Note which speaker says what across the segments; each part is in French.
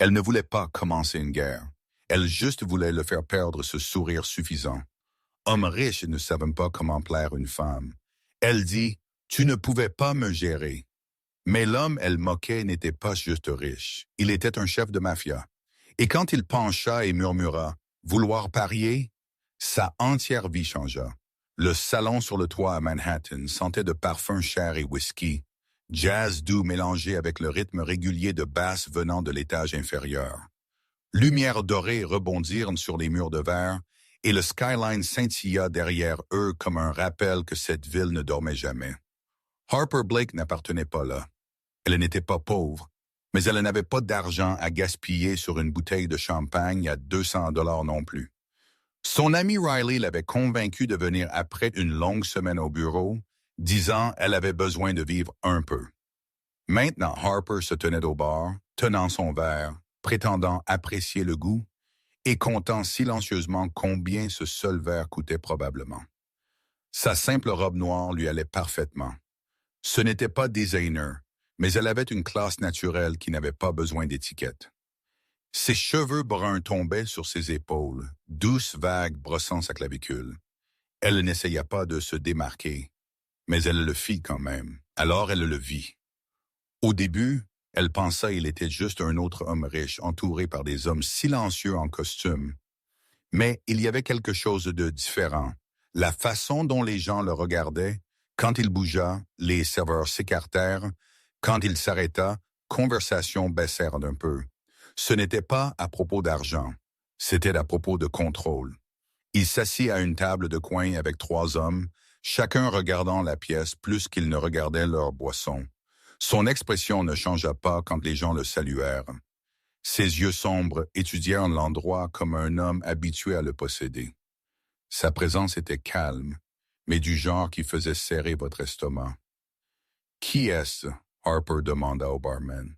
Speaker 1: Elle ne voulait pas commencer une guerre. Elle juste voulait le faire perdre ce sourire suffisant. Homme riche ne savait pas comment plaire une femme. Elle dit, « Tu ne pouvais pas me gérer. » Mais l'homme, elle moquait, n'était pas juste riche. Il était un chef de mafia. Et quand il pencha et murmura, « Vouloir parier ?» sa entière vie changea. Le salon sur le toit à Manhattan sentait de parfums chers et whisky, jazz doux mélangé avec le rythme régulier de basses venant de l'étage inférieur. Lumières dorées rebondirent sur les murs de verre, et le skyline scintilla derrière eux comme un rappel que cette ville ne dormait jamais. Harper Blake n'appartenait pas là. Elle n'était pas pauvre, mais elle n'avait pas d'argent à gaspiller sur une bouteille de champagne à 200 $ non plus. Son ami Riley l'avait convaincue de venir après une longue semaine au bureau, disant elle avait besoin de vivre un peu. Maintenant, Harper se tenait au bar, tenant son verre, prétendant apprécier le goût, et comptant silencieusement combien ce seul verre coûtait probablement. Sa simple robe noire lui allait parfaitement. Ce n'était pas designer, mais elle avait une classe naturelle qui n'avait pas besoin d'étiquette. Ses cheveux bruns tombaient sur ses épaules, douces vagues brossant sa clavicule. Elle n'essaya pas de se démarquer, mais elle le fit quand même. Alors elle le vit. Au début, elle pensa qu'il était juste un autre homme riche entouré par des hommes silencieux en costume. Mais il y avait quelque chose de différent. La façon dont les gens le regardaient, quand il bougea, les serveurs s'écartèrent, quand il s'arrêta, conversations baissèrent d'un peu. Ce n'était pas à propos d'argent, c'était à propos de contrôle. Il s'assit à une table de coin avec 3 hommes, chacun regardant la pièce plus qu'ils ne regardaient leur boisson. Son expression ne changea pas quand les gens le saluèrent. Ses yeux sombres étudièrent l'endroit comme un homme habitué à le posséder. Sa présence était calme, mais du genre qui faisait serrer votre estomac. « Qui est-ce » Harper demanda au barman.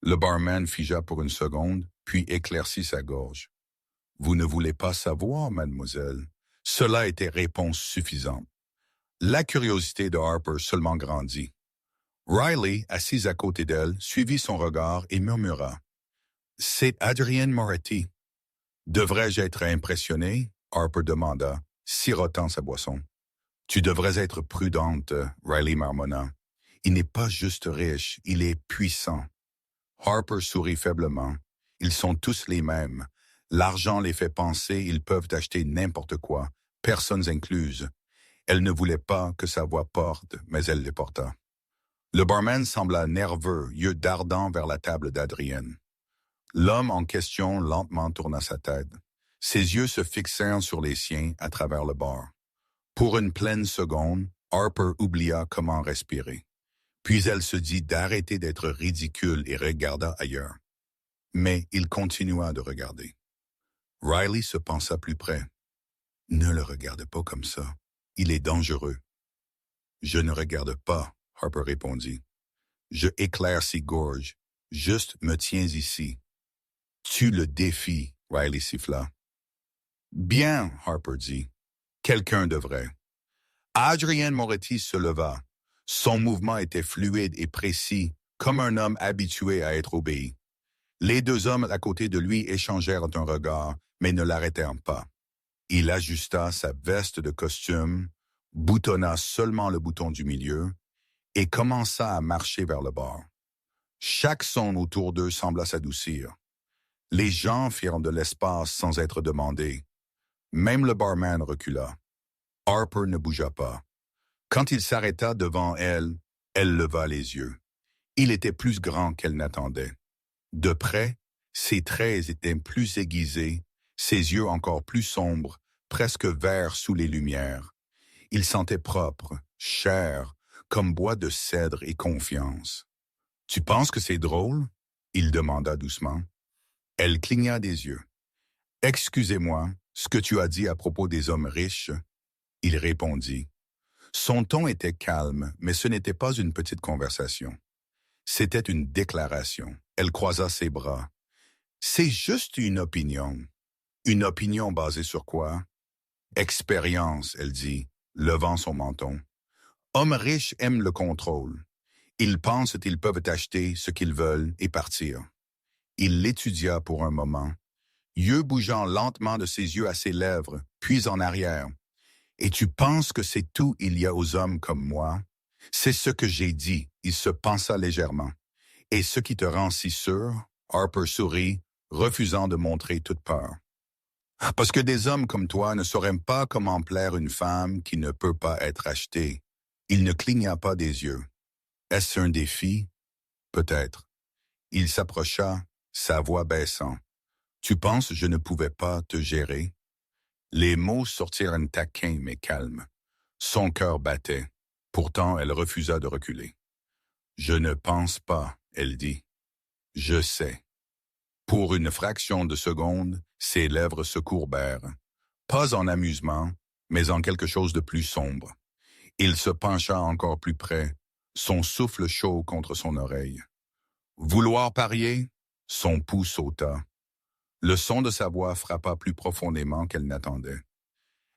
Speaker 1: Le barman figea pour une seconde, puis éclaircit sa gorge. « Vous ne voulez pas savoir, mademoiselle. » Cela était réponse suffisante. La curiosité de Harper seulement grandit. Riley, assise à côté d'elle, suivit son regard et murmura. « C'est Adrienne Moretti. »« Devrais-je être impressionné ?» Harper demanda, sirotant sa boisson. « Tu devrais être prudente, » Riley marmonna. « Il n'est pas juste riche, il est puissant. » Harper sourit faiblement. Ils sont tous les mêmes. L'argent les fait penser, ils peuvent acheter n'importe quoi, personnes incluses. Elle ne voulait pas que sa voix porte, mais elle les porta. Le barman sembla nerveux, yeux dardants vers la table d'Adrienne. L'homme en question lentement tourna sa tête. Ses yeux se fixèrent sur les siens à travers le bar. Pour une pleine seconde, Harper oublia comment respirer. Puis elle se dit d'arrêter d'être ridicule et regarda ailleurs. Mais il continua de regarder. Riley se pensa plus près. « Ne le regarde pas comme ça. Il est dangereux. »« Je ne regarde pas, » Harper répondit. « Je éclaircis gorge. Juste me tiens ici. »« Tu le défies, » Riley siffla. « Bien, » Harper dit. « Quelqu'un devrait. » Adrienne Moretti se leva. Son mouvement était fluide et précis, comme un homme habitué à être obéi. Les 2 hommes à côté de lui échangèrent un regard, mais ne l'arrêtèrent pas. Il ajusta sa veste de costume, boutonna seulement le bouton du milieu et commença à marcher vers le bar. Chaque son autour d'eux sembla s'adoucir. Les gens firent de l'espace sans être demandés. Même le barman recula. Harper ne bougea pas. Quand il s'arrêta devant elle, elle leva les yeux. Il était plus grand qu'elle n'attendait. De près, ses traits étaient plus aiguisés, ses yeux encore plus sombres, presque verts sous les lumières. Il sentait propre, cher, comme bois de cèdre et confiance. « Tu penses que c'est drôle ?» il demanda doucement. Elle cligna des yeux. « Excusez-moi, ce que tu as dit à propos des hommes riches ?» Il répondit. Son ton était calme, mais ce n'était pas une petite conversation. C'était une déclaration. Elle croisa ses bras. « C'est juste une opinion. » « Une opinion basée sur quoi? »« Expérience, » elle dit, levant son menton. « Hommes riches aiment le contrôle. Ils pensent qu'ils peuvent acheter ce qu'ils veulent et partir. Il l'étudia pour un moment, yeux bougeant lentement de ses yeux à ses lèvres, puis en arrière. Et tu penses que c'est tout il y a aux hommes comme moi? C'est ce que j'ai dit, il se pensa légèrement. Et ce qui te rend si sûr? Harper sourit, refusant de montrer toute peur. Parce que des hommes comme toi ne sauraient pas comment plaire une femme qui ne peut pas être achetée. Il ne cligna pas des yeux. Est-ce un défi? Peut-être. Il s'approcha, sa voix baissant. Tu penses je ne pouvais pas te gérer? Les mots sortirent taquins mais calmes. Son cœur battait. Pourtant, elle refusa de reculer. Je ne pense pas, elle dit. Je sais. Pour une fraction de seconde, ses lèvres se courbèrent. Pas en amusement, mais en quelque chose de plus sombre. Il se pencha encore plus près, son souffle chaud contre son oreille. Vouloir parier? Son pouls sauta. Le son de sa voix frappa plus profondément qu'elle n'attendait.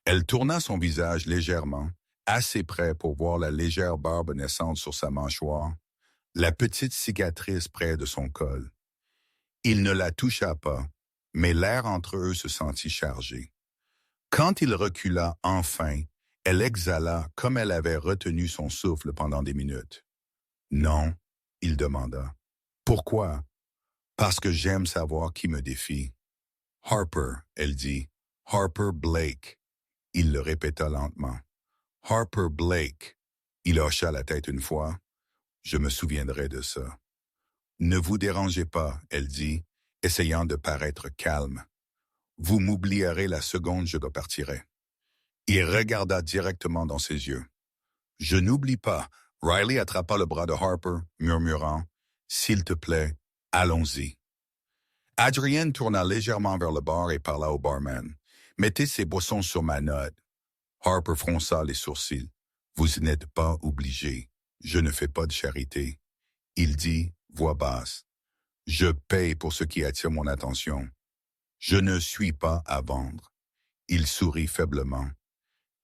Speaker 1: Elle tourna son visage légèrement, assez près pour voir la légère barbe naissante sur sa mâchoire, la petite cicatrice près de son col. Il ne la toucha pas, mais l'air entre eux se sentit chargé. Quand il recula enfin, elle exhala comme elle avait retenu son souffle pendant des minutes. Non, il demanda. Pourquoi? Parce que j'aime savoir qui me défie. Harper, elle dit. Harper Blake. Il le répéta lentement. Harper Blake. Il hocha la tête une fois. Je me souviendrai de ça. Ne vous dérangez pas, elle dit, essayant de paraître calme. Vous m'oublierez la seconde je partirai. Il regarda directement dans ses yeux. Je n'oublie pas. Riley attrapa le bras de Harper, murmurant, S'il te plaît, allons-y. Adrienne tourna légèrement vers le bar et parla au barman. Mettez ces boissons sur ma note. Harper fronça les sourcils. Vous n'êtes pas obligé. Je ne fais pas de charité. Il dit, voix basse. Je paye pour ce qui attire mon attention. Je ne suis pas à vendre. Il sourit faiblement.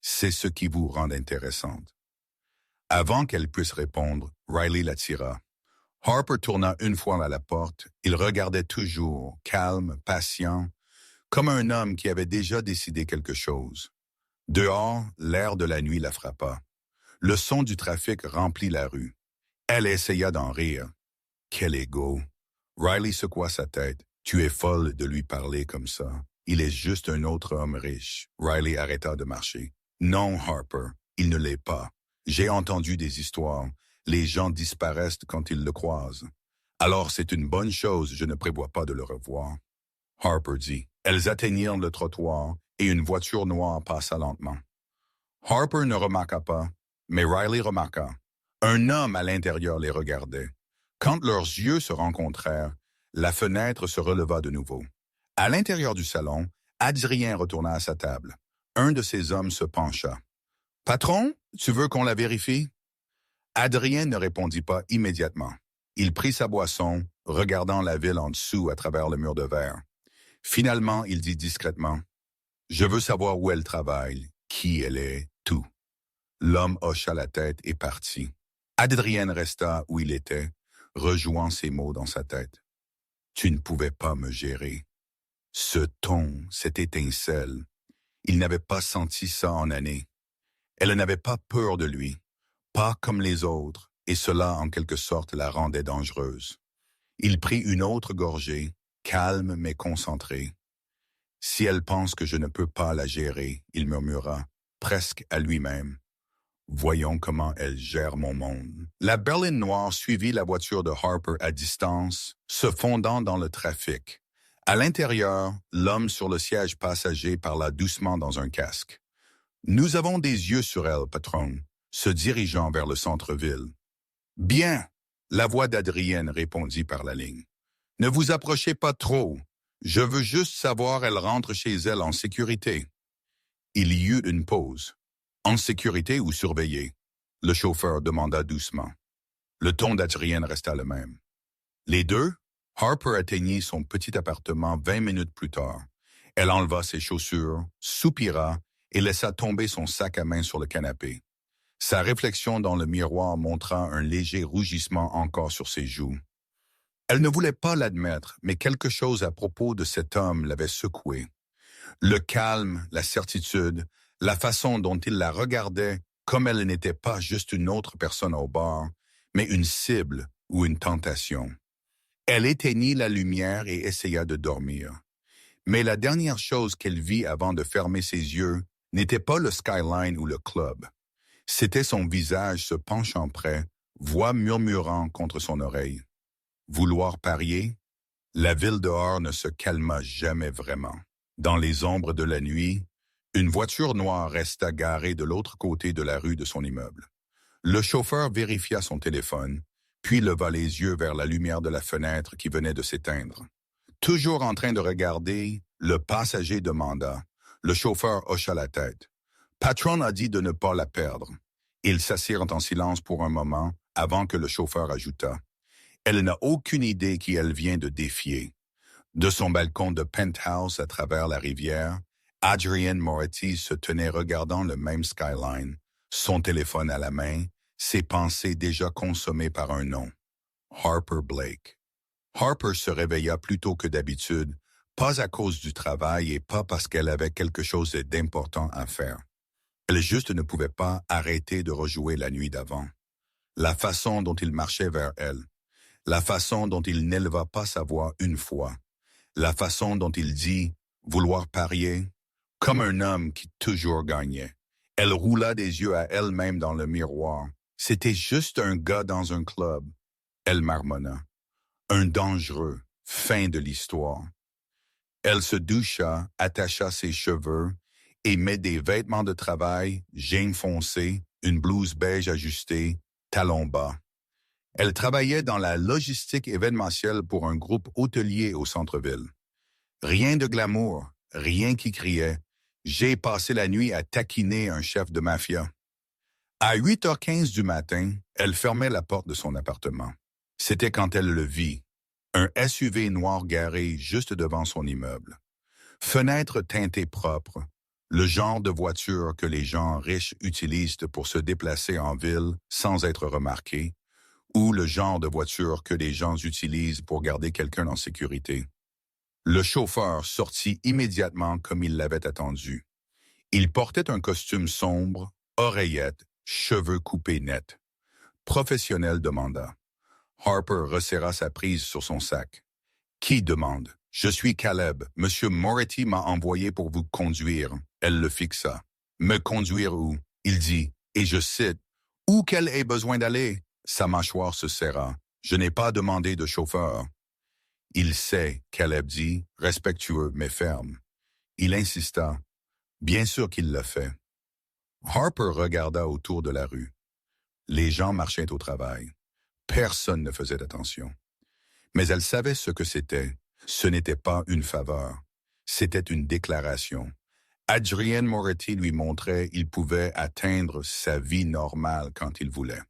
Speaker 1: C'est ce qui vous rend intéressante. Avant qu'elle puisse répondre, Riley l'attira. Harper tourna une fois à la porte. Il regardait toujours, calme, patient, comme un homme qui avait déjà décidé quelque chose. Dehors, l'air de la nuit la frappa. Le son du trafic remplit la rue. Elle essaya d'en rire. Quel égo! Riley secoua sa tête. Tu es folle de lui parler comme ça. Il est juste un autre homme riche. Riley arrêta de marcher. Non, Harper, il ne l'est pas. J'ai entendu des histoires. Les gens disparaissent quand ils le croisent. Alors c'est une bonne chose, je ne prévois pas de le revoir. Harper dit. Elles atteignirent le trottoir et une voiture noire passa lentement. Harper ne remarqua pas, mais Riley remarqua. Un homme à l'intérieur les regardait. Quand leurs yeux se rencontrèrent, la fenêtre se releva de nouveau. À l'intérieur du salon, Adrien retourna à sa table. Un de ses hommes se pencha. « Patron, tu veux qu'on la vérifie? » Adrien ne répondit pas immédiatement. Il prit sa boisson, regardant la ville en dessous à travers le mur de verre. Finalement, il dit discrètement, « Je veux savoir où elle travaille, qui elle est, tout. » L'homme hocha la tête et partit. Adrien resta où il était, rejouant ses mots dans sa tête. « Tu ne pouvais pas me gérer. » Ce ton, cette étincelle, il n'avait pas senti ça en années. Elle n'avait pas peur de lui, pas comme les autres, et cela en quelque sorte la rendait dangereuse. Il prit une autre gorgée, calme mais concentré. « Si elle pense que je ne peux pas la gérer, » il murmura, presque à lui-même. « Voyons comment elle gère mon monde. » La berline noire suivit la voiture de Harper à distance, se fondant dans le trafic. À l'intérieur, l'homme sur le siège passager parla doucement dans un casque. « Nous avons des yeux sur elle, patron, » se dirigeant vers le centre-ville. « Bien, » la voix d'Adrienne répondit par la ligne. « Ne vous approchez pas trop. Je veux juste savoir elle rentre chez elle en sécurité. » Il y eut une pause. « En sécurité ou surveillée ?» Le chauffeur demanda doucement. Le ton d'Adrienne resta le même. Les deux, Harper atteignit son petit appartement 20 minutes plus tard. Elle enleva ses chaussures, soupira et laissa tomber son sac à main sur le canapé. Sa réflexion dans le miroir montra un léger rougissement encore sur ses joues. Elle ne voulait pas l'admettre, mais quelque chose à propos de cet homme l'avait secouée. Le calme, la certitude, la façon dont il la regardait comme elle n'était pas juste une autre personne au bar, mais une cible ou une tentation. Elle éteignit la lumière et essaya de dormir. Mais la dernière chose qu'elle vit avant de fermer ses yeux n'était pas le skyline ou le club. C'était son visage se penchant près, voix murmurant contre son oreille. Vouloir parier? La ville dehors ne se calma jamais vraiment. Dans les ombres de la nuit, une voiture noire resta garée de l'autre côté de la rue de son immeuble. Le chauffeur vérifia son téléphone, puis leva les yeux vers la lumière de la fenêtre qui venait de s'éteindre. Toujours en train de regarder, le passager demanda. Le chauffeur hocha la tête. Patron a dit de ne pas la perdre. Ils s'assirent en silence pour un moment avant que le chauffeur ajouta. Elle n'a aucune idée qui elle vient de défier. De son balcon de penthouse à travers la rivière, Adrienne Moretti se tenait regardant le même skyline, son téléphone à la main, ses pensées déjà consommées par un nom. Harper Blake. Harper se réveilla plus tôt que d'habitude, pas à cause du travail et pas parce qu'elle avait quelque chose d'important à faire. Elle juste ne pouvait pas arrêter de rejouer la nuit d'avant. La façon dont il marchait vers elle, la façon dont il n'éleva pas sa voix une fois, la façon dont il dit « vouloir parier », comme un homme qui toujours gagnait. Elle roula des yeux à elle-même dans le miroir. C'était juste un gars dans un club. Elle marmonna. Un dangereux, fin de l'histoire. Elle se doucha, attacha ses cheveux et met des vêtements de travail, jeans foncés, une blouse beige ajustée, talons bas. Elle travaillait dans la logistique événementielle pour un groupe hôtelier au centre-ville. Rien de glamour, rien qui criait. J'ai passé la nuit à taquiner un chef de mafia. À 8h15 du matin, elle fermait la porte de son appartement. C'était quand elle le vit. Un SUV noir garé juste devant son immeuble. Fenêtre teintée propre, le genre de voiture que les gens riches utilisent pour se déplacer en ville sans être remarqués, ou le genre de voiture que les gens utilisent pour garder quelqu'un en sécurité. Le chauffeur sortit immédiatement comme il l'avait attendu. Il portait un costume sombre, oreillettes, cheveux coupés nets. Professionnel demanda. Harper resserra sa prise sur son sac. Qui demande? Je suis Caleb. Monsieur Moretti m'a envoyé pour vous conduire. Elle le fixa. Me conduire où? Il dit, et je cite, où qu'elle ait besoin d'aller? Sa mâchoire se serra. Je n'ai pas demandé de chauffeur. Il sait, Caleb dit, respectueux mais ferme. Il insista. Bien sûr qu'il l'a fait. Harper regarda autour de la rue. Les gens marchaient au travail. Personne ne faisait attention. Mais elle savait ce que c'était. Ce n'était pas une faveur. C'était une déclaration. Adrienne Moretti lui montrait qu'il pouvait atteindre sa vie normale quand il voulait.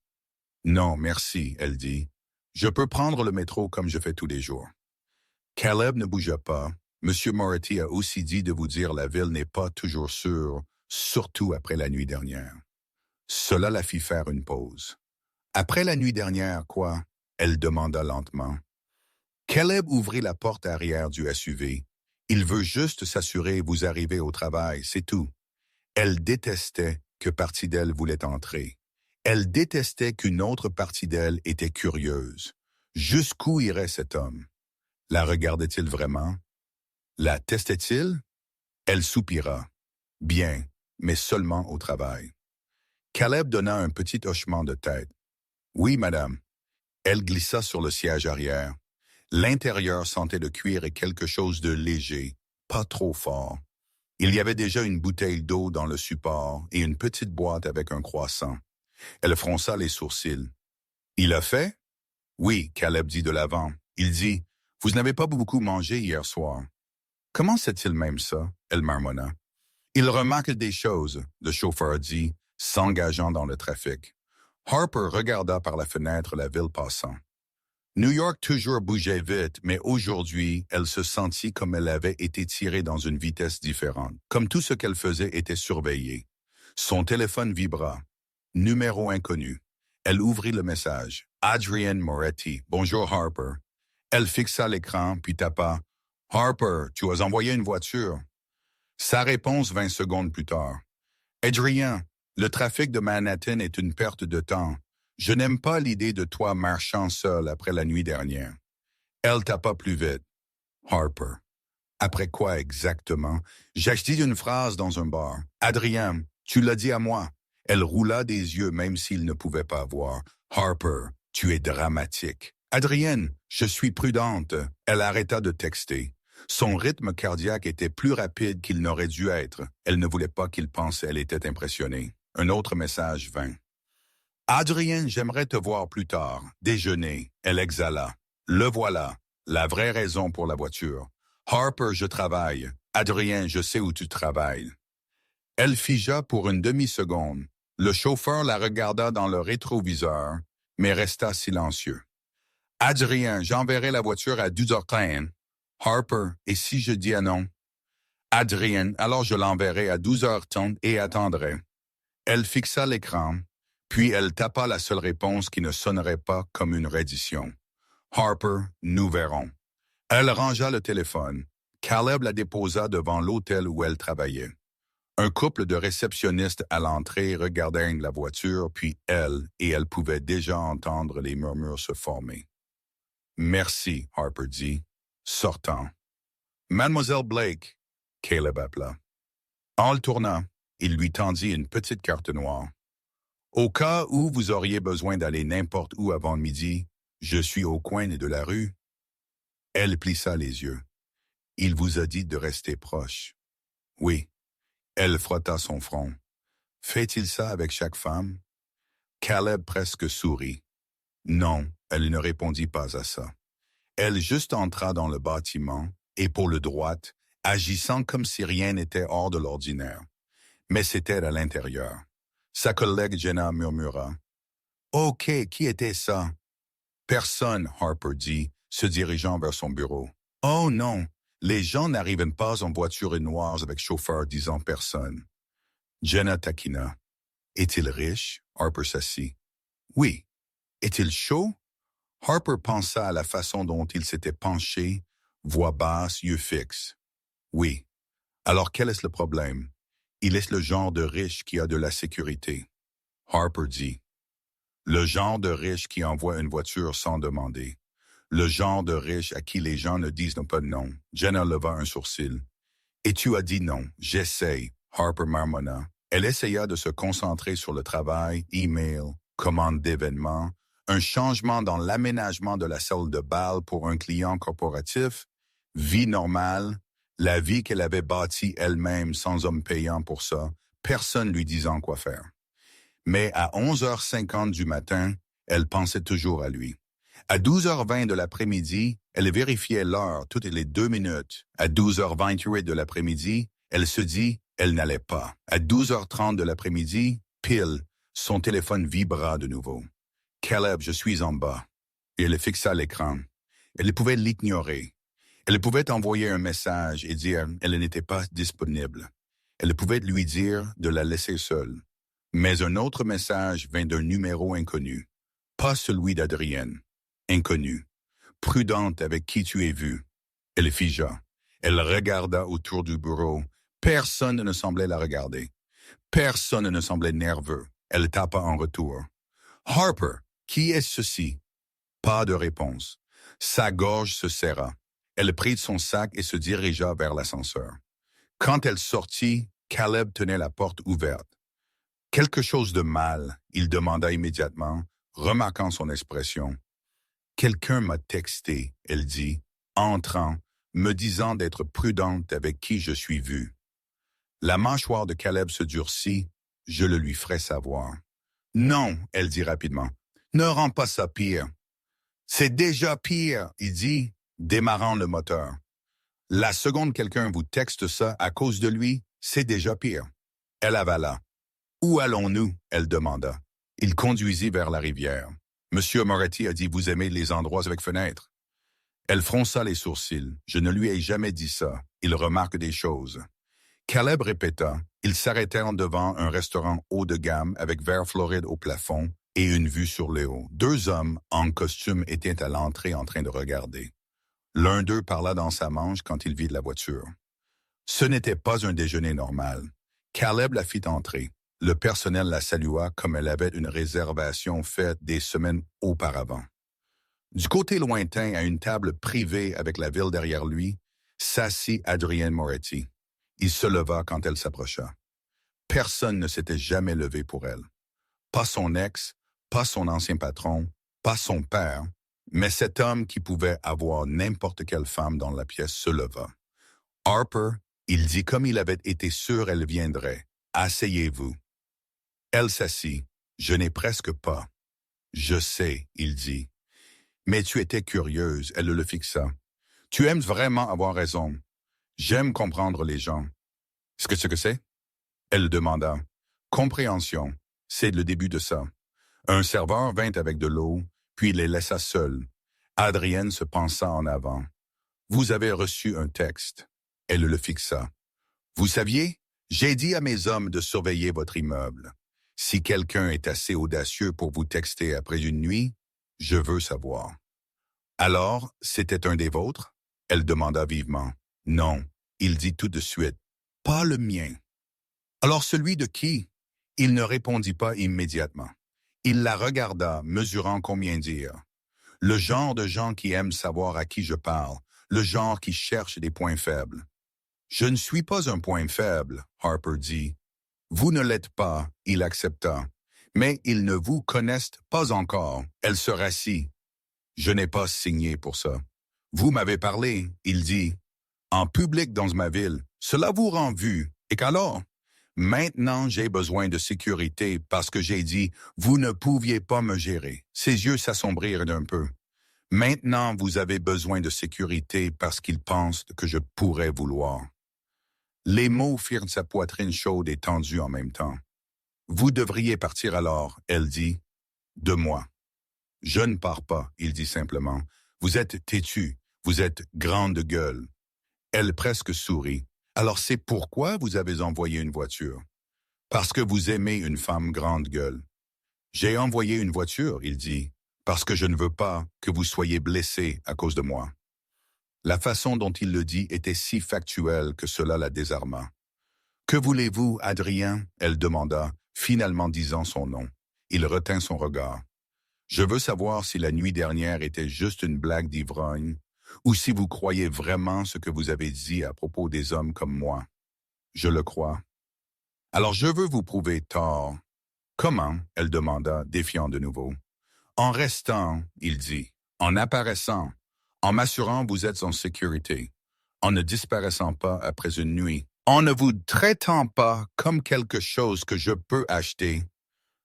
Speaker 1: Non, merci, elle dit. Je peux prendre le métro comme je fais tous les jours. Caleb ne bougea pas. Monsieur Moretti a aussi dit de vous dire la ville n'est pas toujours sûre, surtout après la nuit dernière. Cela la fit faire une pause. Après la nuit dernière, quoi? Elle demanda lentement. Caleb ouvrit la porte arrière du SUV. Il veut juste s'assurer vous arrivez au travail, c'est tout. Elle détestait que partie d'elle voulait entrer. Elle détestait qu'une autre partie d'elle était curieuse. Jusqu'où irait cet homme? La regardait-il vraiment? La testait-il? Elle soupira. Bien, mais seulement au travail. Caleb donna un petit hochement de tête. Oui, madame. Elle glissa sur le siège arrière. L'intérieur sentait le cuir et quelque chose de léger, pas trop fort. Il y avait déjà une bouteille d'eau dans le support et une petite boîte avec un croissant. Elle fronça les sourcils. « Il a fait? » « Oui, Caleb dit de l'avant. Il dit, « Vous n'avez pas beaucoup mangé hier soir. » « Comment sait-il même ça? » Elle marmonna. « Il remarque des choses, » le chauffeur dit, s'engageant dans le trafic. Harper regarda par la fenêtre la ville passant. New York toujours bougeait vite, mais aujourd'hui, elle se sentit comme elle avait été tirée dans une vitesse différente, comme tout ce qu'elle faisait était surveillé. Son téléphone vibra. Numéro inconnu. Elle ouvrit le message. Adrienne Moretti. Bonjour Harper. Elle fixa l'écran, puis tapa « Harper, tu as envoyé une voiture. » Sa réponse 20 secondes plus tard. « Adrien, le trafic de Manhattan est une perte de temps. Je n'aime pas l'idée de toi marchant seul après la nuit dernière. » Elle tapa plus vite. « Harper. » Après quoi exactement? J'ai dit une phrase dans un bar. « Adrien, tu l'as dit à moi. » Elle roula des yeux même s'il ne pouvait pas voir. « Harper, tu es dramatique. »« Adrienne, je suis prudente. » Elle arrêta de texter. Son rythme cardiaque était plus rapide qu'il n'aurait dû être. Elle ne voulait pas qu'il pense elle était impressionnée. Un autre message vint. « Adrienne, j'aimerais te voir plus tard. Déjeuner. » Elle exhala. « Le voilà. La vraie raison pour la voiture. » « Harper, je travaille. »« Adrien, je sais où tu travailles. » Elle figea pour une demi-seconde. Le chauffeur la regarda dans le rétroviseur, mais resta silencieux. « Adrien, j'enverrai la voiture à 12h15. »« Harper, et si je dis à non? »« Adrien, alors je l'enverrai à 12h30 et attendrai. » Elle fixa l'écran, puis elle tapa la seule réponse qui ne sonnerait pas comme une reddition. « Harper, nous verrons. » Elle rangea le téléphone. Caleb la déposa devant l'hôtel où elle travaillait. Un couple de réceptionnistes à l'entrée regardèrent la voiture, puis elle pouvait déjà entendre les murmures se former. « Merci, Harper dit, sortant. »« Mademoiselle Blake, » Caleb appela. En le tournant, il lui tendit une petite carte noire. « Au cas où vous auriez besoin d'aller n'importe où avant midi, je suis au coin de la rue. » Elle plissa les yeux. « Il vous a dit de rester proche. » « Oui. » Elle frotta son front. « Fait-il ça avec chaque femme? » Caleb presque sourit. Non, elle ne répondit pas à ça. Elle juste entra dans le bâtiment, épaule droite, agissant comme si rien n'était hors de l'ordinaire. Mais c'était à l'intérieur. Sa collègue Jenna murmura. « OK, qui était ça? » « Personne, » Harper dit, se dirigeant vers son bureau. « Oh non, les gens n'arrivent pas en voiture noire avec chauffeur disant personne. » Jenna taquina. « Est-il riche? » Harper s'assit. « Oui. Est-il chaud? » Harper pensa à la façon dont il s'était penché, voix basse, yeux fixes. « Oui. Alors quel est le problème? Il est le genre de riche qui a de la sécurité. » Harper dit. « Le genre de riche qui envoie une voiture sans demander. Le genre de riche à qui les gens ne disent pas non. » Jenna leva un sourcil. « Et tu as dit non. J'essaye. » Harper marmonna. Elle essaya de se concentrer sur le travail, email, commande d'événements, un changement dans l'aménagement de la salle de bal pour un client corporatif, vie normale, la vie qu'elle avait bâtie elle-même sans homme payant pour ça, personne lui disant quoi faire. Mais à 11h50 du matin, elle pensait toujours à lui. À 12h20 de l'après-midi, elle vérifiait l'heure toutes les 2 minutes. À 12h28 de l'après-midi, elle se dit, elle n'allait pas. À 12h30 de l'après-midi, pile, son téléphone vibra de nouveau. « Caleb, je suis en bas. » Et elle fixa l'écran. Elle pouvait l'ignorer. Elle pouvait envoyer un message et dire elle n'était pas disponible. Elle pouvait lui dire de la laisser seule. Mais un autre message vint d'un numéro inconnu. Pas celui d'Adrienne. Inconnu. Prudente avec qui tu es vu. Elle figea. Elle regarda autour du bureau. Personne ne semblait la regarder. Personne ne semblait nerveux. Elle tapa en retour. « Harper, qui est ceci? » Pas de réponse. Sa gorge se serra. Elle prit son sac et se dirigea vers l'ascenseur. Quand elle sortit, Caleb tenait la porte ouverte. « Quelque chose de mal ?» il demanda immédiatement, remarquant son expression. « Quelqu'un m'a texté » elle dit, entrant, me disant d'être prudente avec qui je suis vue. La mâchoire de Caleb se durcit, je le lui ferai savoir. « Non » elle dit rapidement, « ne rends pas ça pire. »« C'est déjà pire » il dit, démarrant le moteur. « La seconde quelqu'un vous texte ça à cause de lui, c'est déjà pire. » Elle avala. « Où allons-nous » elle demanda. Il conduisit vers la rivière. « Monsieur Moretti a dit vous aimez les endroits avec fenêtres. » Elle fronça les sourcils. « Je ne lui ai jamais dit ça. Il remarque des choses. » Caleb répéta. Ils s'arrêtèrent devant un restaurant haut de gamme avec verre Floride au plafond et une vue sur les hauts. 2 hommes en costume étaient à l'entrée en train de regarder. L'un d'eux parla dans sa manche quand il vit la voiture. Ce n'était pas un déjeuner normal. Caleb la fit entrer. Le personnel la salua comme elle avait une réservation faite des semaines auparavant. Du côté lointain, à une table privée avec la ville derrière lui, s'assit Adrienne Moretti. Il se leva quand elle s'approcha. Personne ne s'était jamais levé pour elle. Pas son ex, pas son ancien patron, pas son père, mais cet homme qui pouvait avoir n'importe quelle femme dans la pièce se leva. Harper, il dit comme il avait été sûr elle viendrait. Asseyez-vous. Elle s'assit. Je n'ai presque pas. Je sais, il dit. Mais tu étais curieuse, elle le fixa. Tu aimes vraiment avoir raison. J'aime comprendre les gens. Ce que c'est? Elle demanda. Compréhension. C'est le début de ça. Un serveur vint avec de l'eau, puis les laissa seuls. Adrienne se pensa en avant. Vous avez reçu un texte. Elle le fixa. Vous saviez, j'ai dit à mes hommes de surveiller votre immeuble. Si quelqu'un est assez audacieux pour vous texter après une nuit, je veux savoir. Alors, c'était un des vôtres? Elle demanda vivement. Non, il dit tout de suite. Pas le mien. Alors celui de qui? Il ne répondit pas immédiatement. Il la regarda, mesurant combien dire. Le genre de gens qui aiment savoir à qui je parle, le genre qui cherche des points faibles. Je ne suis pas un point faible, Harper dit. Vous ne l'êtes pas, il accepta. Mais ils ne vous connaissent pas encore. Elle se rassit. Je n'ai pas signé pour ça. Vous m'avez parlé, il dit. En public dans ma ville, cela vous rend vu. Et qu'alors? Maintenant, j'ai besoin de sécurité parce que j'ai dit, vous ne pouviez pas me gérer. Ses yeux s'assombrirent d'un peu. Maintenant, vous avez besoin de sécurité parce qu'il pense que je pourrais vouloir. Les mots firent sa poitrine chaude et tendue en même temps. Vous devriez partir alors, elle dit, de moi. Je ne pars pas, il dit simplement. Vous êtes têtu, vous êtes grande gueule. Elle presque sourit. Alors c'est pourquoi vous avez envoyé une voiture. Parce que vous aimez une femme grande gueule. J'ai envoyé une voiture, il dit, parce que je ne veux pas que vous soyez blessé à cause de moi. La façon dont il le dit était si factuelle que cela la désarma. Que voulez-vous, Adrien? Elle demanda, finalement disant son nom. Il retint son regard. Je veux savoir si la nuit dernière était juste une blague d'ivrogne ou si vous croyez vraiment ce que vous avez dit à propos des hommes comme moi. Je le crois. Alors je veux vous prouver tort. Comment? Elle demanda, défiant de nouveau. En restant, il dit, en apparaissant, en m'assurant vous êtes en sécurité, en ne disparaissant pas après une nuit, en ne vous traitant pas comme quelque chose que je peux acheter.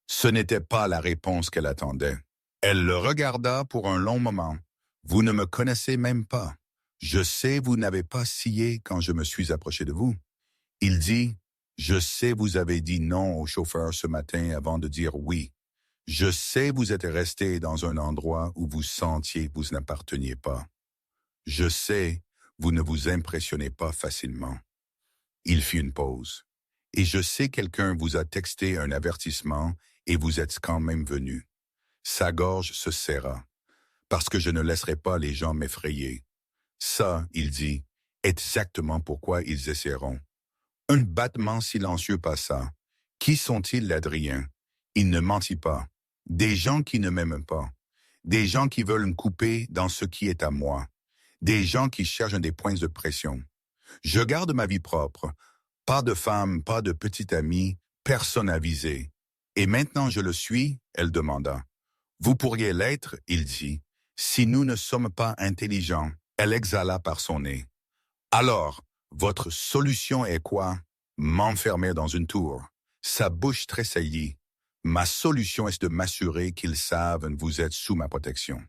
Speaker 1: Ce n'était pas la réponse qu'elle attendait. Elle le regarda pour un long moment. Vous ne me connaissez même pas. Je sais vous n'avez pas scié quand je me suis approché de vous. Il dit, je sais vous avez dit non au chauffeur ce matin avant de dire oui. Je sais vous êtes resté dans un endroit où vous sentiez que vous n'apparteniez pas. Je sais vous ne vous impressionnez pas facilement. Il fit une pause. Et je sais quelqu'un vous a texté un avertissement et vous êtes quand même venu. Sa gorge se serra. Parce que je ne laisserai pas les gens m'effrayer. Ça, il dit, exactement pourquoi ils essaieront. Un battement silencieux passa. Qui sont-ils, l'Adrien? Il ne mentit pas. Des gens qui ne m'aiment pas. Des gens qui veulent me couper dans ce qui est à moi. Des gens qui cherchent des points de pression. Je garde ma vie propre. Pas de femme, pas de petite amie, personne à viser. Et maintenant je le suis, elle demanda. Vous pourriez l'être, il dit, si nous ne sommes pas intelligents. Elle exhala par son nez. Alors, votre solution est quoi? M'enfermer dans une tour. Sa bouche tressaillit. Ma solution est de m'assurer qu'ils savent que vous êtes sous ma protection.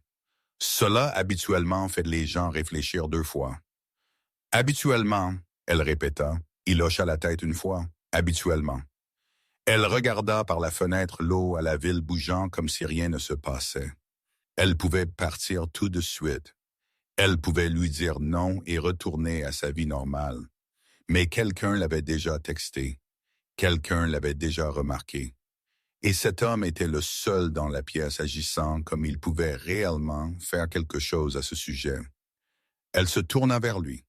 Speaker 1: Cela, habituellement, fait les gens réfléchir 2 fois. Habituellement, elle répéta. Il hocha la tête une fois. Habituellement. Elle regarda par la fenêtre l'eau à la ville bougeant comme si rien ne se passait. Elle pouvait partir tout de suite. Elle pouvait lui dire non et retourner à sa vie normale. Mais quelqu'un l'avait déjà texté. Quelqu'un l'avait déjà remarqué. Et cet homme était le seul dans la pièce agissant comme il pouvait réellement faire quelque chose à ce sujet. Elle se tourna vers lui.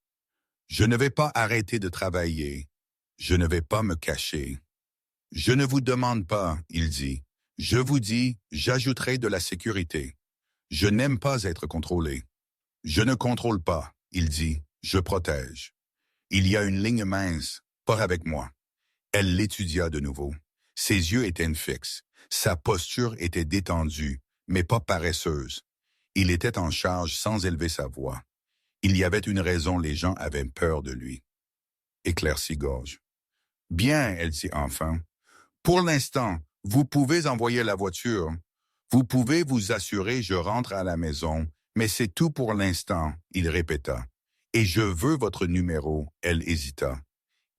Speaker 1: Je ne vais pas arrêter de travailler. Je ne vais pas me cacher. Je ne vous demande pas, il dit. Je vous dis, j'ajouterai de la sécurité. Je n'aime pas être contrôlé. Je ne contrôle pas, il dit, je protège. Il y a une ligne mince, pas avec moi. Elle l'étudia de nouveau. Ses yeux étaient fixes. Sa posture était détendue, mais pas paresseuse. Il était en charge sans élever sa voix. Il y avait une raison, les gens avaient peur de lui. Éclairci-gorge. Bien, elle dit enfin. Pour l'instant, vous pouvez envoyer la voiture. Vous pouvez vous assurer, je rentre à la maison, mais c'est tout pour l'instant, il répéta. Et je veux votre numéro, elle hésita.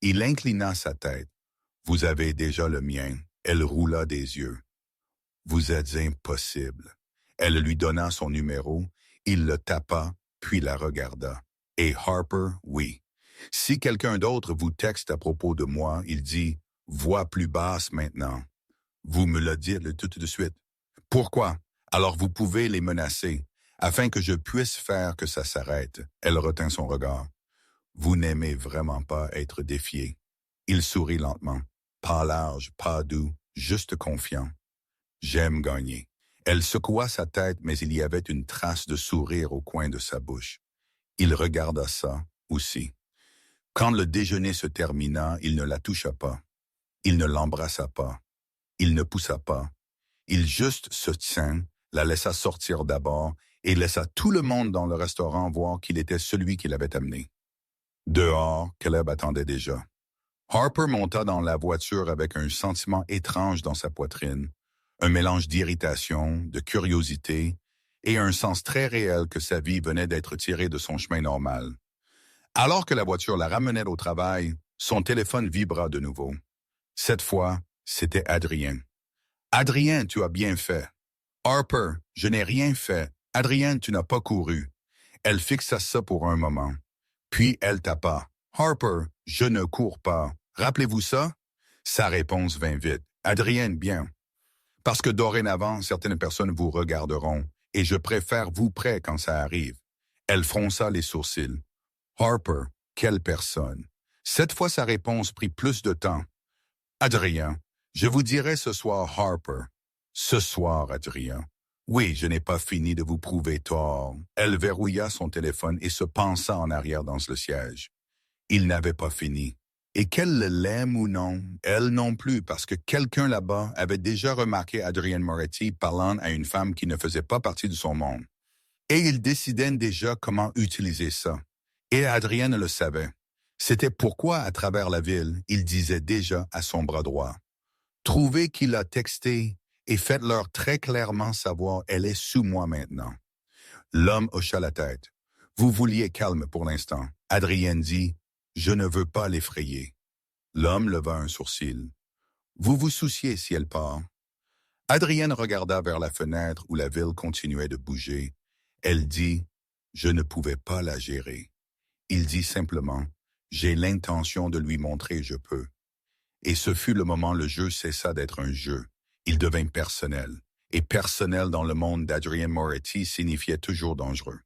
Speaker 1: Il inclina sa tête. Vous avez déjà le mien. Elle roula des yeux. Vous êtes impossible. Elle lui donna son numéro, il le tapa, puis la regarda. Et Harper, oui. Si quelqu'un d'autre vous texte à propos de moi, il dit « Voix plus basse maintenant ». Vous me le dites tout de suite. Pourquoi? Alors vous pouvez les menacer, afin que je puisse faire que ça s'arrête. Elle retint son regard. Vous n'aimez vraiment pas être défié. Il sourit lentement. Pas large, pas doux, juste confiant. J'aime gagner. Elle secoua sa tête, mais il y avait une trace de sourire au coin de sa bouche. Il regarda ça aussi. Quand le déjeuner se termina, il ne la toucha pas. Il ne l'embrassa pas. Il ne poussa pas. Il juste se tint, la laissa sortir d'abord et laissa tout le monde dans le restaurant voir qu'il était celui qui l'avait amené. Dehors, Caleb attendait déjà. Harper monta dans la voiture avec un sentiment étrange dans sa poitrine, un mélange d'irritation, de curiosité et un sens très réel que sa vie venait d'être tirée de son chemin normal. Alors que la voiture la ramenait au travail, son téléphone vibra de nouveau. Cette fois, c'était Adrien. « Adrien, tu as bien fait. »« Harper, je n'ai rien fait. Adrien, tu n'as pas couru. » Elle fixa ça pour un moment. Puis elle tapa. « Harper, je ne cours pas. Rappelez-vous ça? » Sa réponse vint vite. « Adrien, bien. Parce que dorénavant, certaines personnes vous regarderont, et je préfère vous près quand ça arrive. » Elle fronça les sourcils. « Harper, quelle personne? » Cette fois, sa réponse prit plus de temps. « Adrien, je vous dirai ce soir, Harper. »« Ce soir, Adrien. »« Oui, je n'ai pas fini de vous prouver tort. » Elle verrouilla son téléphone et se pencha en arrière dans le siège. Il n'avait pas fini. Et qu'elle l'aime ou non, elle non plus, parce que quelqu'un là-bas avait déjà remarqué Adrien Moretti parlant à une femme qui ne faisait pas partie de son monde. Et il décidait déjà comment utiliser ça. Et Adrien le savait. C'était pourquoi, à travers la ville, il disait déjà à son bras droit. Trouvez qui l'a texté et faites-leur très clairement savoir elle est sous moi maintenant. L'homme hocha la tête. Vous vouliez calme pour l'instant. Adrien dit, je ne veux pas l'effrayer. L'homme leva un sourcil. Vous vous souciez si elle part. Adrienne regarda vers la fenêtre où la ville continuait de bouger. Elle dit, je ne pouvais pas la gérer. Il dit simplement, j'ai l'intention de lui montrer je peux. Et ce fut le moment le jeu cessa d'être un jeu. Il devint personnel. Et personnel dans le monde d'Adrien Moretti signifiait toujours dangereux.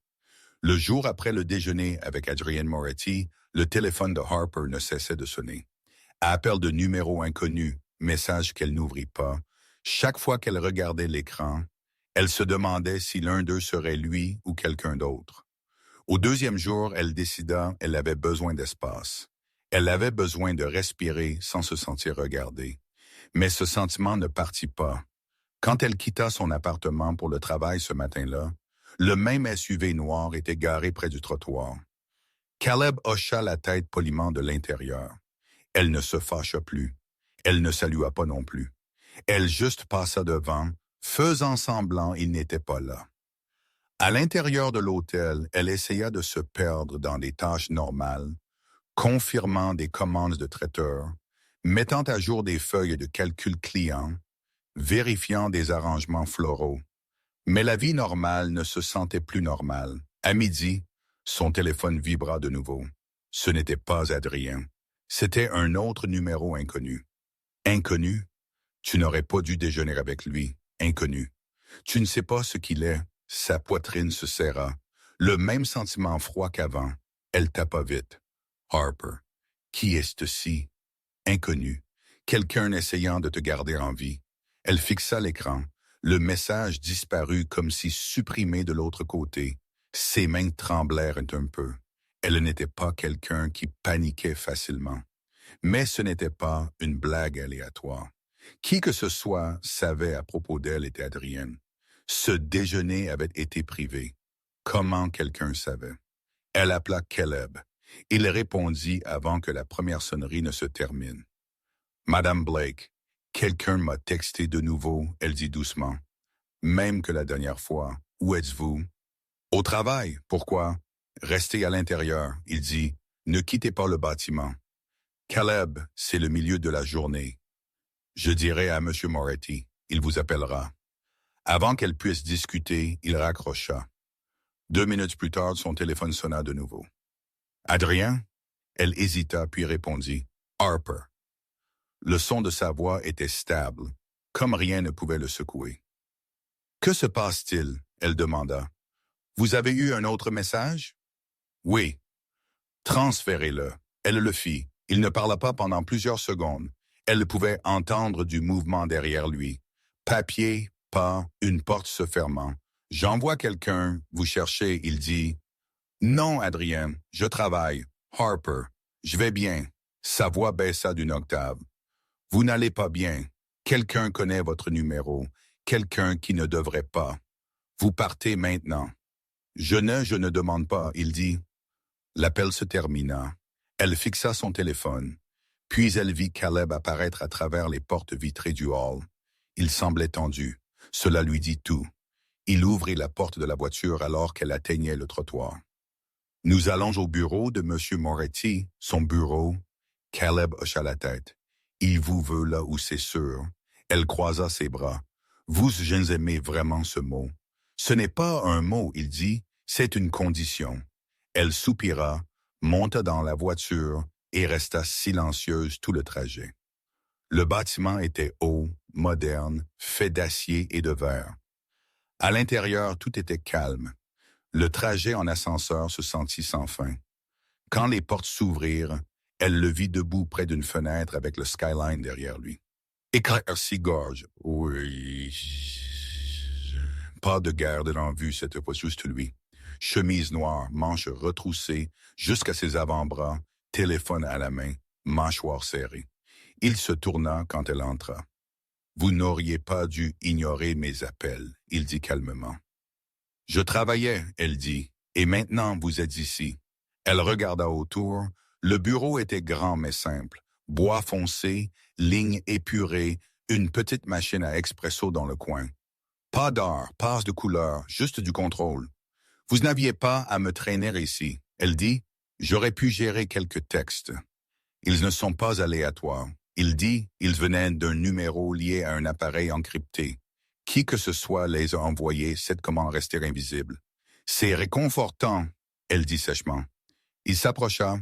Speaker 1: Le jour après le déjeuner avec Adrien Moretti, le téléphone de Harper ne cessait de sonner. Appel de numéro inconnu, message qu'elle n'ouvrit pas. Chaque fois qu'elle regardait l'écran, elle se demandait si l'un d'eux serait lui ou quelqu'un d'autre. Au deuxième jour, elle décida qu'elle avait besoin d'espace. Elle avait besoin de respirer sans se sentir regardée. Mais ce sentiment ne partit pas. Quand elle quitta son appartement pour le travail ce matin-là, le même SUV noir était garé près du trottoir. Caleb hocha la tête poliment de l'intérieur. Elle ne se fâcha plus. Elle ne salua pas non plus. Elle juste passa devant, faisant semblant il n'était pas là. À l'intérieur de l'hôtel, elle essaya de se perdre dans des tâches normales, confirmant des commandes de traiteurs, mettant à jour des feuilles de calcul clients, vérifiant des arrangements floraux. Mais la vie normale ne se sentait plus normale. À midi, son téléphone vibra de nouveau. Ce n'était pas Adrien. C'était un autre numéro inconnu. Inconnu? Tu n'aurais pas dû déjeuner avec lui. Inconnu. Tu ne sais pas ce qu'il est. Sa poitrine se serra. Le même sentiment froid qu'avant. Elle tapa vite. Harper. Qui est ceci? Inconnu. Quelqu'un essayant de te garder en vie. Elle fixa l'écran. Le message disparut comme si supprimé de l'autre côté. Ses mains tremblèrent un peu. Elle n'était pas quelqu'un qui paniquait facilement. Mais ce n'était pas une blague aléatoire. Qui que ce soit savait à propos d'elle était Adrienne. Ce déjeuner avait été privé. Comment quelqu'un savait? Elle appela Caleb. Il répondit avant que la première sonnerie ne se termine. Madame Blake, quelqu'un m'a texté de nouveau, elle dit doucement. Même que la dernière fois. Où êtes-vous? Au travail. Pourquoi? Restez à l'intérieur, il dit. Ne quittez pas le bâtiment. Caleb, c'est le milieu de la journée. Je dirai à M. Moretti, il vous appellera. Avant qu'elle puisse discuter, il raccrocha. 2 minutes plus tard, son téléphone sonna de nouveau. Adrien? Elle hésita puis répondit. Harper. Le son de sa voix était stable, comme rien ne pouvait le secouer. Que se passe-t-il? Elle demanda. Vous avez eu un autre message? Oui. Transférez-le. Elle le fit. Il ne parla pas pendant plusieurs secondes. Elle pouvait entendre du mouvement derrière lui. Papier, pas, une porte se fermant. J'envoie quelqu'un, vous cherchez, il dit. Non, Adrien, je travaille. Harper, je vais bien. Sa voix baissa d'une octave. Vous n'allez pas bien. Quelqu'un connaît votre numéro. Quelqu'un qui ne devrait pas. Vous partez maintenant. Je ne demande pas, il dit. L'appel se termina. Elle fixa son téléphone. Puis elle vit Caleb apparaître à travers les portes vitrées du hall. Il semblait tendu. Cela lui dit tout. Il ouvrit la porte de la voiture alors qu'elle atteignait le trottoir. Nous allons au bureau de M. Moretti, son bureau. Caleb hocha la tête. Il vous veut là où c'est sûr. Elle croisa ses bras. Vous aimez vraiment ce mot. Ce n'est pas un mot, il dit, c'est une condition. Elle soupira, monta dans la voiture et resta silencieuse tout le trajet. Le bâtiment était haut, moderne, fait d'acier et de verre. À l'intérieur, tout était calme. Le trajet en ascenseur se sentit sans fin. Quand les portes s'ouvrirent, elle le vit debout près d'une fenêtre avec le skyline derrière lui. Éclairci-gorge. Oui. Pas de garde en vue cette fois, juste lui. Chemise noire, manches retroussées jusqu'à ses avant-bras, téléphone à la main, mâchoire serrée. Il se tourna quand elle entra. « Vous n'auriez pas dû ignorer mes appels, » il dit calmement. « Je travaillais, » elle dit, « et maintenant vous êtes ici. » Elle regarda autour. Le bureau était grand mais simple. Bois foncé, lignes épurées, une petite machine à expresso dans le coin. Pas d'art, pas de couleur, juste du contrôle. Vous n'aviez pas à me traîner ici. Elle dit, j'aurais pu gérer quelques textes. Ils ne sont pas aléatoires. Il dit, ils venaient d'un numéro lié à un appareil encrypté. Qui que ce soit les a envoyés sait comment rester invisible. C'est réconfortant, elle dit sèchement. Il s'approcha.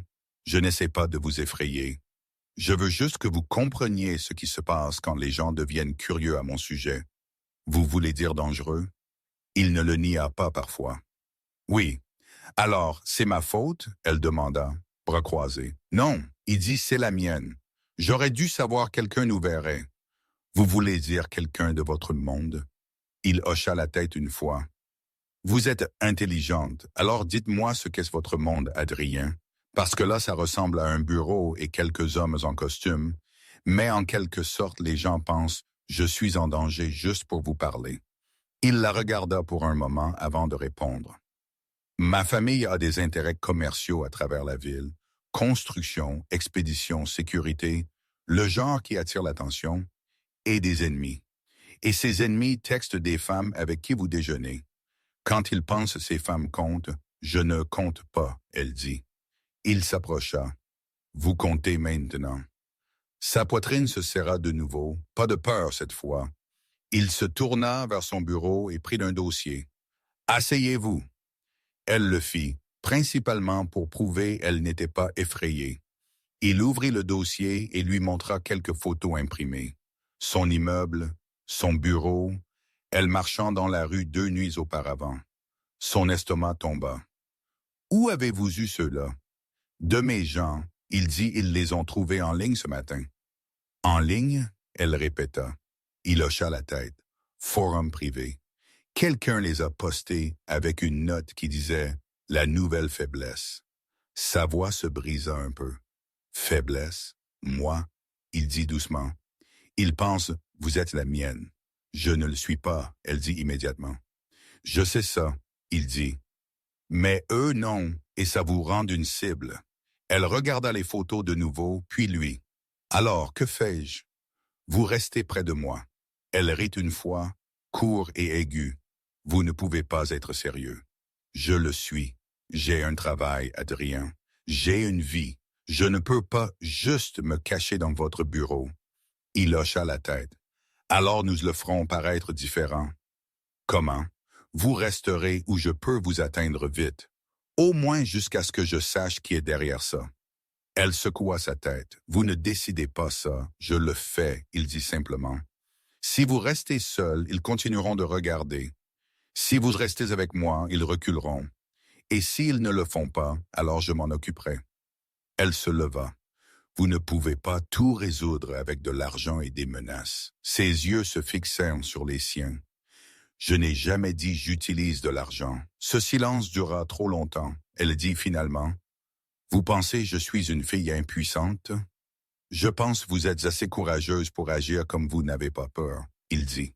Speaker 1: Je n'essaie pas de vous effrayer. Je veux juste que vous compreniez ce qui se passe quand les gens deviennent curieux à mon sujet. Vous voulez dire dangereux? Il ne le nia pas parfois. Oui. Alors, c'est ma faute? Elle demanda, bras croisés. Non, il dit c'est la mienne. J'aurais dû savoir quelqu'un nous verrait. Vous voulez dire quelqu'un de votre monde? Il hocha la tête une fois. Vous êtes intelligente, alors dites-moi ce qu'est votre monde, Adrien. Parce que là, ça ressemble à un bureau et quelques hommes en costume, mais en quelque sorte, les gens pensent « je suis en danger juste pour vous parler ». Il la regarda pour un moment avant de répondre. Ma famille a des intérêts commerciaux à travers la ville, construction, expédition, sécurité, le genre qui attire l'attention, et des ennemis. Et ces ennemis textent des femmes avec qui vous déjeunez. Quand ils pensent ces femmes comptent, je ne compte pas, elle dit. Il s'approcha. Vous comptez maintenant. Sa poitrine se serra de nouveau, pas de peur cette fois. Il se tourna vers son bureau et prit un dossier. Asseyez-vous. Elle le fit, principalement pour prouver qu'elle n'était pas effrayée. Il ouvrit le dossier et lui montra quelques photos imprimées. Son immeuble, son bureau, elle marchant dans la rue 2 nuits auparavant. Son estomac tomba. Où avez-vous eu ceux-là? De mes gens, il dit, ils les ont trouvés en ligne ce matin. En ligne? Elle répéta. Il hocha la tête. Forum privé. Quelqu'un les a postés avec une note qui disait « La nouvelle faiblesse ». Sa voix se brisa un peu. « Faiblesse? Moi? » Il dit doucement. « Il pense « Vous êtes la mienne ». Je ne le suis pas, elle dit immédiatement. « Je sais ça », il dit. « Mais eux non, et ça vous rend une cible. » Elle regarda les photos de nouveau, puis lui. « Alors, que fais-je? » « Vous restez près de moi. » Elle rit une fois, court et aigu. « Vous ne pouvez pas être sérieux. »« Je le suis. J'ai un travail, Adrien. J'ai une vie. Je ne peux pas juste me cacher dans votre bureau. » Il hocha la tête. « Alors nous le ferons paraître différent. »« Comment? Vous resterez où je peux vous atteindre vite. Au moins jusqu'à ce que je sache qui est derrière ça. » Elle secoua sa tête. « Vous ne décidez pas ça, je le fais, » il dit simplement. « Si vous restez seul, ils continueront de regarder. Si vous restez avec moi, ils reculeront. Et s'ils ne le font pas, alors je m'en occuperai. » Elle se leva. « Vous ne pouvez pas tout résoudre avec de l'argent et des menaces. » Ses yeux se fixèrent sur les siens. « Je n'ai jamais dit j'utilise de l'argent. » Ce silence dura trop longtemps. Elle dit finalement. Vous pensez je suis une fille impuissante? Je pense vous êtes assez courageuse pour agir comme vous n'avez pas peur, il dit.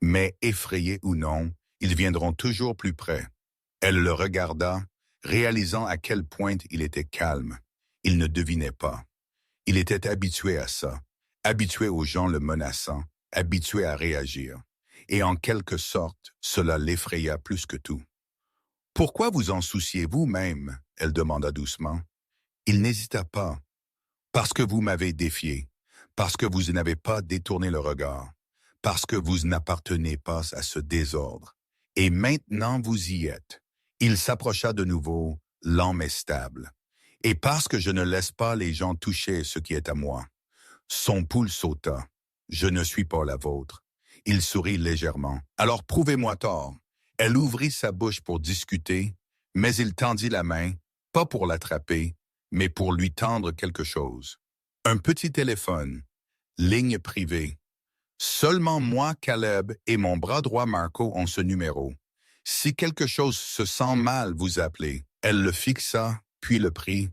Speaker 1: Mais effrayés ou non, ils viendront toujours plus près. Elle le regarda, réalisant à quel point il était calme. Il ne devinait pas. Il était habitué à ça, habitué aux gens le menaçant, habitué à réagir. Et en quelque sorte, cela l'effraya plus que tout. « Pourquoi vous en souciez-vous même ?» elle demanda doucement. Il n'hésita pas. « Parce que vous m'avez défié, parce que vous n'avez pas détourné le regard, parce que vous n'appartenez pas à ce désordre. Et maintenant vous y êtes. » Il s'approcha de nouveau, lent mais stable. « Et parce que je ne laisse pas les gens toucher ce qui est à moi. » Son pouls sauta. « Je ne suis pas la vôtre. » Il sourit légèrement. « Alors prouvez-moi tort. » Elle ouvrit sa bouche pour discuter, mais il tendit la main, pas pour l'attraper, mais pour lui tendre quelque chose. Un petit téléphone, ligne privée. Seulement moi, Caleb, et mon bras droit Marco ont ce numéro. Si quelque chose se sent mal, vous appelez. Elle le fixa, puis le prit.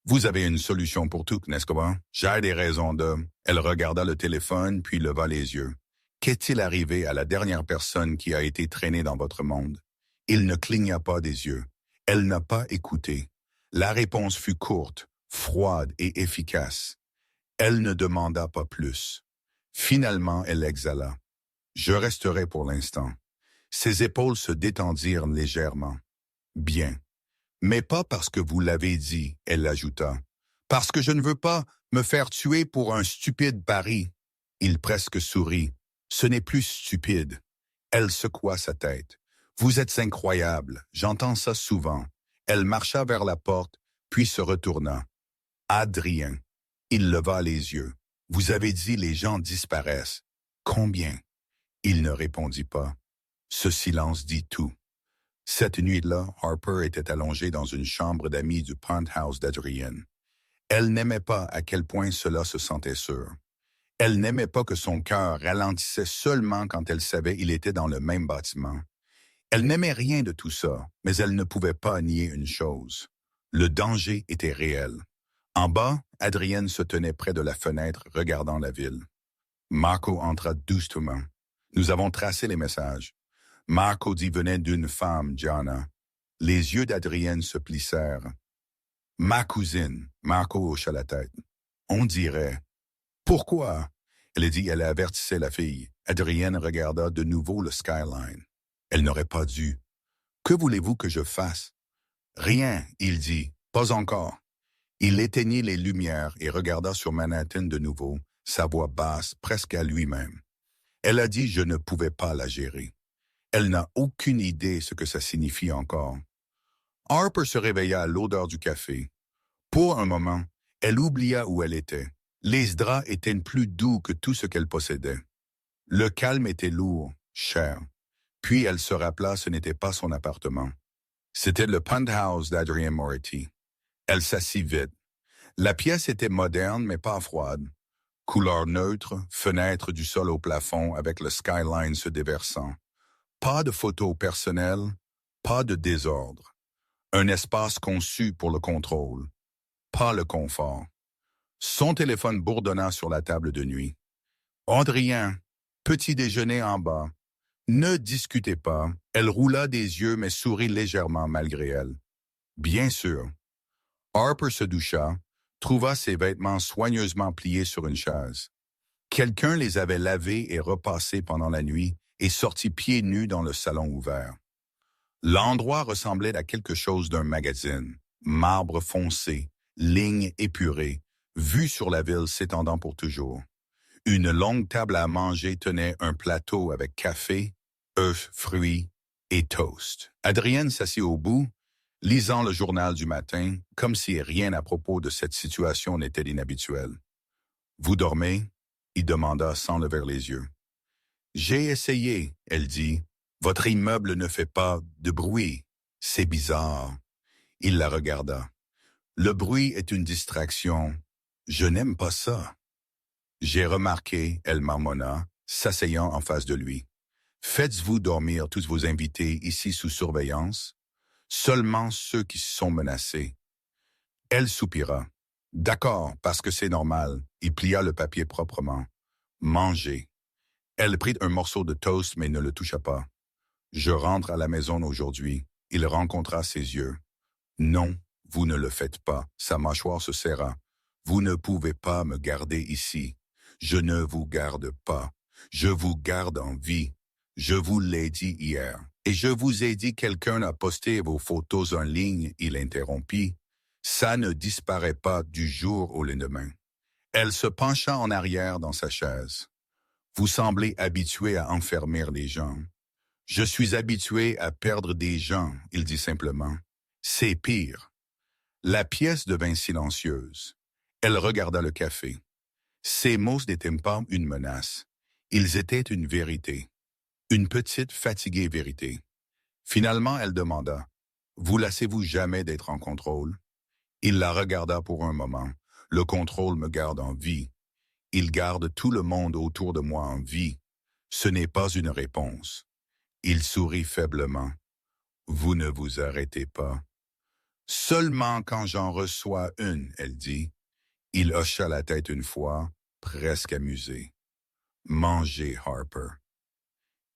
Speaker 1: Vous avez une solution pour tout, n'est-ce pas? J'ai des raisons de... Elle regarda le téléphone, puis leva les yeux. Qu'est-il arrivé à la dernière personne qui a été traînée dans votre monde? Il ne cligna pas des yeux. Elle n'a pas écouté. La réponse fut courte, froide et efficace. Elle ne demanda pas plus. Finalement, elle exhala. « Je resterai pour l'instant. » Ses épaules se détendirent légèrement. « Bien. Mais pas parce que vous l'avez dit, » elle ajouta. « Parce que je ne veux pas me faire tuer pour un stupide pari. » Il presque sourit. « Ce n'est plus stupide. » Elle secoua sa tête. « Vous êtes incroyable, j'entends ça souvent. » Elle marcha vers la porte, puis se retourna. « Adrien. » Il leva les yeux. « Vous avez dit les gens disparaissent. Combien? » Il ne répondit pas. Ce silence dit tout. Cette nuit-là, Harper était allongée dans une chambre d'amis du penthouse d'Adrien. Elle n'aimait pas à quel point cela se sentait sûr. Elle n'aimait pas que son cœur ralentissait seulement quand elle savait il était dans le même bâtiment. Elle n'aimait rien de tout ça, mais elle ne pouvait pas nier une chose. Le danger était réel. En bas, Adrienne se tenait près de la fenêtre, regardant la ville. Marco entra doucement. Nous avons tracé les messages. Marco dit venait d'une femme, Gianna. Les yeux d'Adrienne se plissèrent. Ma cousine, Marco hocha la tête. On dirait. Pourquoi? Elle dit, elle avertissait la fille. Adrienne regarda de nouveau le skyline. Elle n'aurait pas dû. Que voulez-vous que je fasse? Rien, il dit. Pas encore. Il éteignit les lumières et regarda sur Manhattan de nouveau, sa voix basse, presque à lui-même. Elle a dit je ne pouvais pas la gérer. Elle n'a aucune idée ce que ça signifie encore. Harper se réveilla à l'odeur du café. Pour un moment, elle oublia où elle était. Les draps étaient plus doux que tout ce qu'elle possédait. Le calme était lourd, cher. Puis elle se rappela ce n'était pas son appartement. C'était le penthouse d'Adrienne Moretti. Elle s'assit vite. La pièce était moderne mais pas froide. Couleur neutre, fenêtre du sol au plafond avec le skyline se déversant. Pas de photos personnelles, pas de désordre. Un espace conçu pour le contrôle, pas le confort. Son téléphone bourdonna sur la table de nuit. Adrien, petit déjeuner en bas. Ne discutez pas. Elle roula des yeux mais sourit légèrement malgré elle. Bien sûr. Harper se doucha, trouva ses vêtements soigneusement pliés sur une chaise. Quelqu'un les avait lavés et repassés pendant la nuit et sortit pieds nus dans le salon ouvert. L'endroit ressemblait à quelque chose d'un magazine. Marbre foncé, lignes épurées, vue sur la ville s'étendant pour toujours. Une longue table à manger tenait un plateau avec café, œufs, fruits et toast. Adrienne s'assit au bout, lisant le journal du matin, comme si rien à propos de cette situation n'était inhabituel. « Vous dormez ?» il demanda sans lever les yeux. « J'ai essayé, » elle dit. « Votre immeuble ne fait pas de bruit. C'est bizarre. » Il la regarda. « Le bruit est une distraction. Je n'aime pas ça. » J'ai remarqué, elle marmonna, s'asseyant en face de lui. « Faites-vous dormir tous vos invités ici sous surveillance? Seulement ceux qui sont menacés. » Elle soupira. « D'accord, parce que c'est normal. » Il plia le papier proprement. « Mangez. » Elle prit un morceau de toast mais ne le toucha pas. « Je rentre à la maison aujourd'hui. » Il rencontra ses yeux. « Non, vous ne le faites pas. » Sa mâchoire se serra. « Vous ne pouvez pas me garder ici. Je ne vous garde pas. Je vous garde en vie. Je vous l'ai dit hier. Et je vous ai dit quelqu'un a posté vos photos en ligne. » Il interrompit. « Ça ne disparaît pas du jour au lendemain. » Elle se pencha en arrière dans sa chaise. « Vous semblez habitué à enfermer les gens. »« Je suis habitué à perdre des gens, » il dit simplement. « C'est pire. » La pièce devint silencieuse. Elle regarda le café. Ces mots n'étaient pas une menace. Ils étaient une vérité. Une petite, fatiguée vérité. Finalement, elle demanda, « Vous lassez-vous jamais d'être en contrôle? » Il la regarda pour un moment. « Le contrôle me garde en vie. Il garde tout le monde autour de moi en vie. Ce n'est pas une réponse. » Il sourit faiblement. « Vous ne vous arrêtez pas. »« Seulement quand j'en reçois une, » elle dit. Il hocha la tête une fois, presque amusé. « Mangez, Harper. »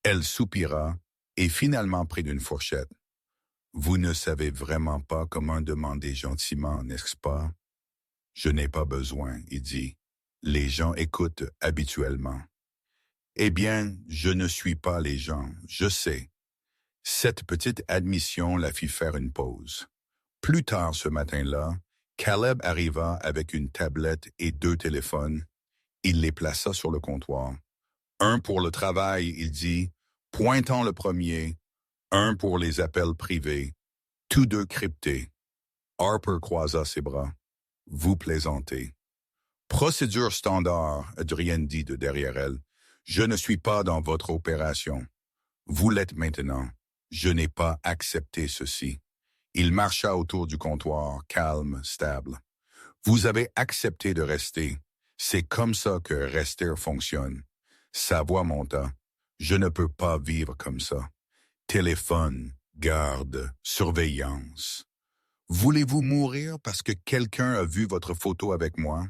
Speaker 1: Elle soupira et finalement prit une fourchette. « Vous ne savez vraiment pas comment demander gentiment, n'est-ce pas? »« Je n'ai pas besoin, » il dit. « Les gens écoutent habituellement. »« Eh bien, je ne suis pas les gens, je sais. » Cette petite admission la fit faire une pause. Plus tard ce matin-là, Caleb arriva avec une tablette et 2 téléphones. Il les plaça sur le comptoir. Un pour le travail, il dit, pointant le premier, un pour les appels privés, tous 2 cryptés. Harper croisa ses bras. « Vous plaisantez. »« Procédure standard, » Adrienne dit de derrière elle. « Je ne suis pas dans votre opération. Vous l'êtes maintenant. Je n'ai pas accepté ceci. » Il marcha autour du comptoir, calme, stable. « Vous avez accepté de rester. C'est comme ça que rester fonctionne. » Sa voix monta. « Je ne peux pas vivre comme ça. Téléphone, garde, surveillance. Voulez-vous mourir parce que quelqu'un a vu votre photo avec moi? »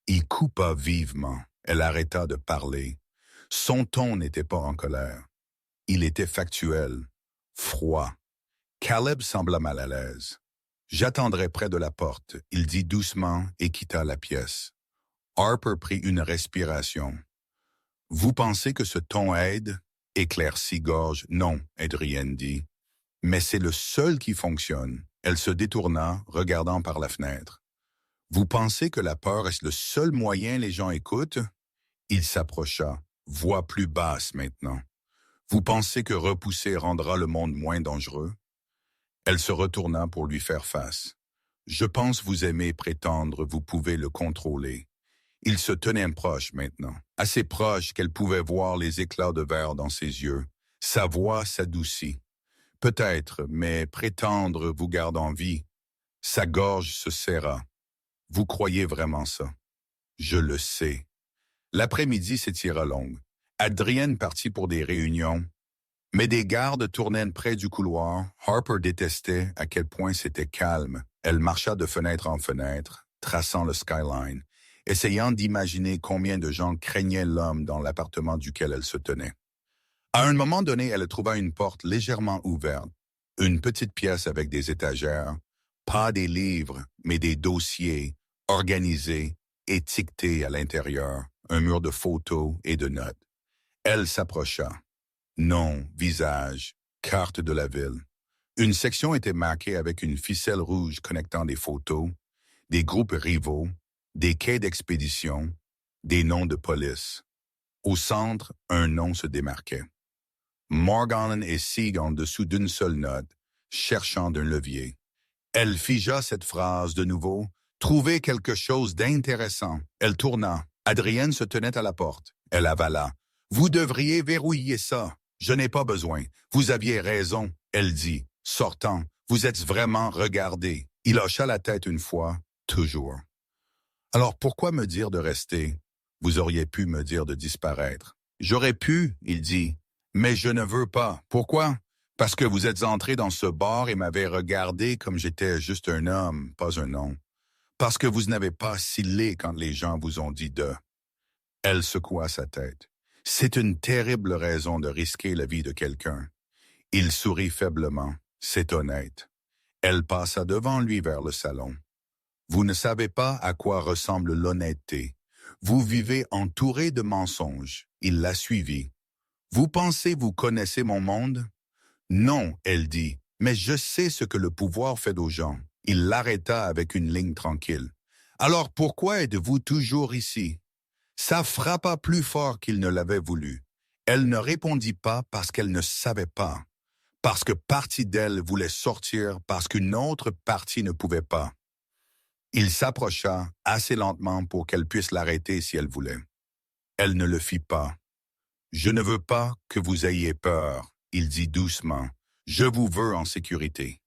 Speaker 1: Il coupa vivement. Elle arrêta de parler. Son ton n'était pas en colère. Il était factuel, froid. Caleb sembla mal à l'aise. « J'attendrai près de la porte », il dit doucement et quitta la pièce. Harper prit une respiration. « Vous pensez que ce ton aide ?» éclaircit gorge. « Non », Adrienne dit. « Mais c'est le seul qui fonctionne. » Elle se détourna, regardant par la fenêtre. « Vous pensez que la peur est le seul moyen les gens écoutent ?» Il s'approcha, voix plus basse maintenant. « Vous pensez que repousser rendra le monde moins dangereux? » Elle se retourna pour lui faire face. « Je pense vous aimer prétendre vous pouvez le contrôler. » Il se tenait proche maintenant, assez proche qu'elle pouvait voir les éclats de verre dans ses yeux, Sa voix s'adoucit. Peut-être, mais prétendre vous garde en vie. Sa gorge se serra. Vous croyez vraiment ça? Je le sais. L'après-midi s'étira longue. Adrienne partit pour des réunions, mais des gardes tournaient près du couloir. Harper détestait à quel point c'était calme. Elle marcha de fenêtre en fenêtre, traçant le skyline, essayant d'imaginer combien de gens craignaient l'homme dans l'appartement duquel elle se tenait. À un moment donné, elle trouva une porte légèrement ouverte, une petite pièce avec des étagères, pas des livres, mais des dossiers, organisés, étiquetés à l'intérieur, un mur de photos et de notes. Elle s'approcha. Nom, visage, carte de la ville. Une section était marquée avec une ficelle rouge connectant des photos, des groupes rivaux, des quais d'expédition, des noms de police. Au centre, un nom se démarquait. Morgan et Sieg en dessous d'une seule note, cherchant d'un levier. Elle figea cette phrase de nouveau, trouver quelque chose d'intéressant. Elle tourna. Adrienne se tenait à la porte. Elle avala. « Vous devriez verrouiller ça. Je n'ai pas besoin. Vous aviez raison. » Elle dit, sortant. « Vous êtes vraiment regardé. » Il hocha la tête une fois, toujours. « Alors pourquoi me dire de rester? Vous auriez pu me dire de disparaître. »« J'aurais pu, il dit. Mais je ne veux pas. Pourquoi? Parce que vous êtes entré dans ce bar et m'avez regardé comme j'étais juste un homme, pas un nom. Parce que vous n'avez pas scellé quand les gens vous ont dit de. » Elle secoua sa tête. « C'est une terrible raison de risquer la vie de quelqu'un. » Il sourit faiblement. « C'est honnête. » Elle passa devant lui vers le salon. « Vous ne savez pas à quoi ressemble l'honnêteté. Vous vivez entouré de mensonges. » Il la suivit. « Vous pensez vous connaissez mon monde? » « Non, elle dit, mais je sais ce que le pouvoir fait aux gens. » Il l'arrêta avec une ligne tranquille. « Alors pourquoi êtes-vous toujours ici? » Ça frappa plus fort qu'il ne l'avait voulu. Elle ne répondit pas parce qu'elle ne savait pas. Parce que partie d'elle voulait sortir parce qu'une autre partie ne pouvait pas. Il s'approcha assez lentement pour qu'elle puisse l'arrêter si elle voulait. Elle ne le fit pas. « Je ne veux pas que vous ayez peur. » Il dit doucement, « Je vous veux en sécurité. »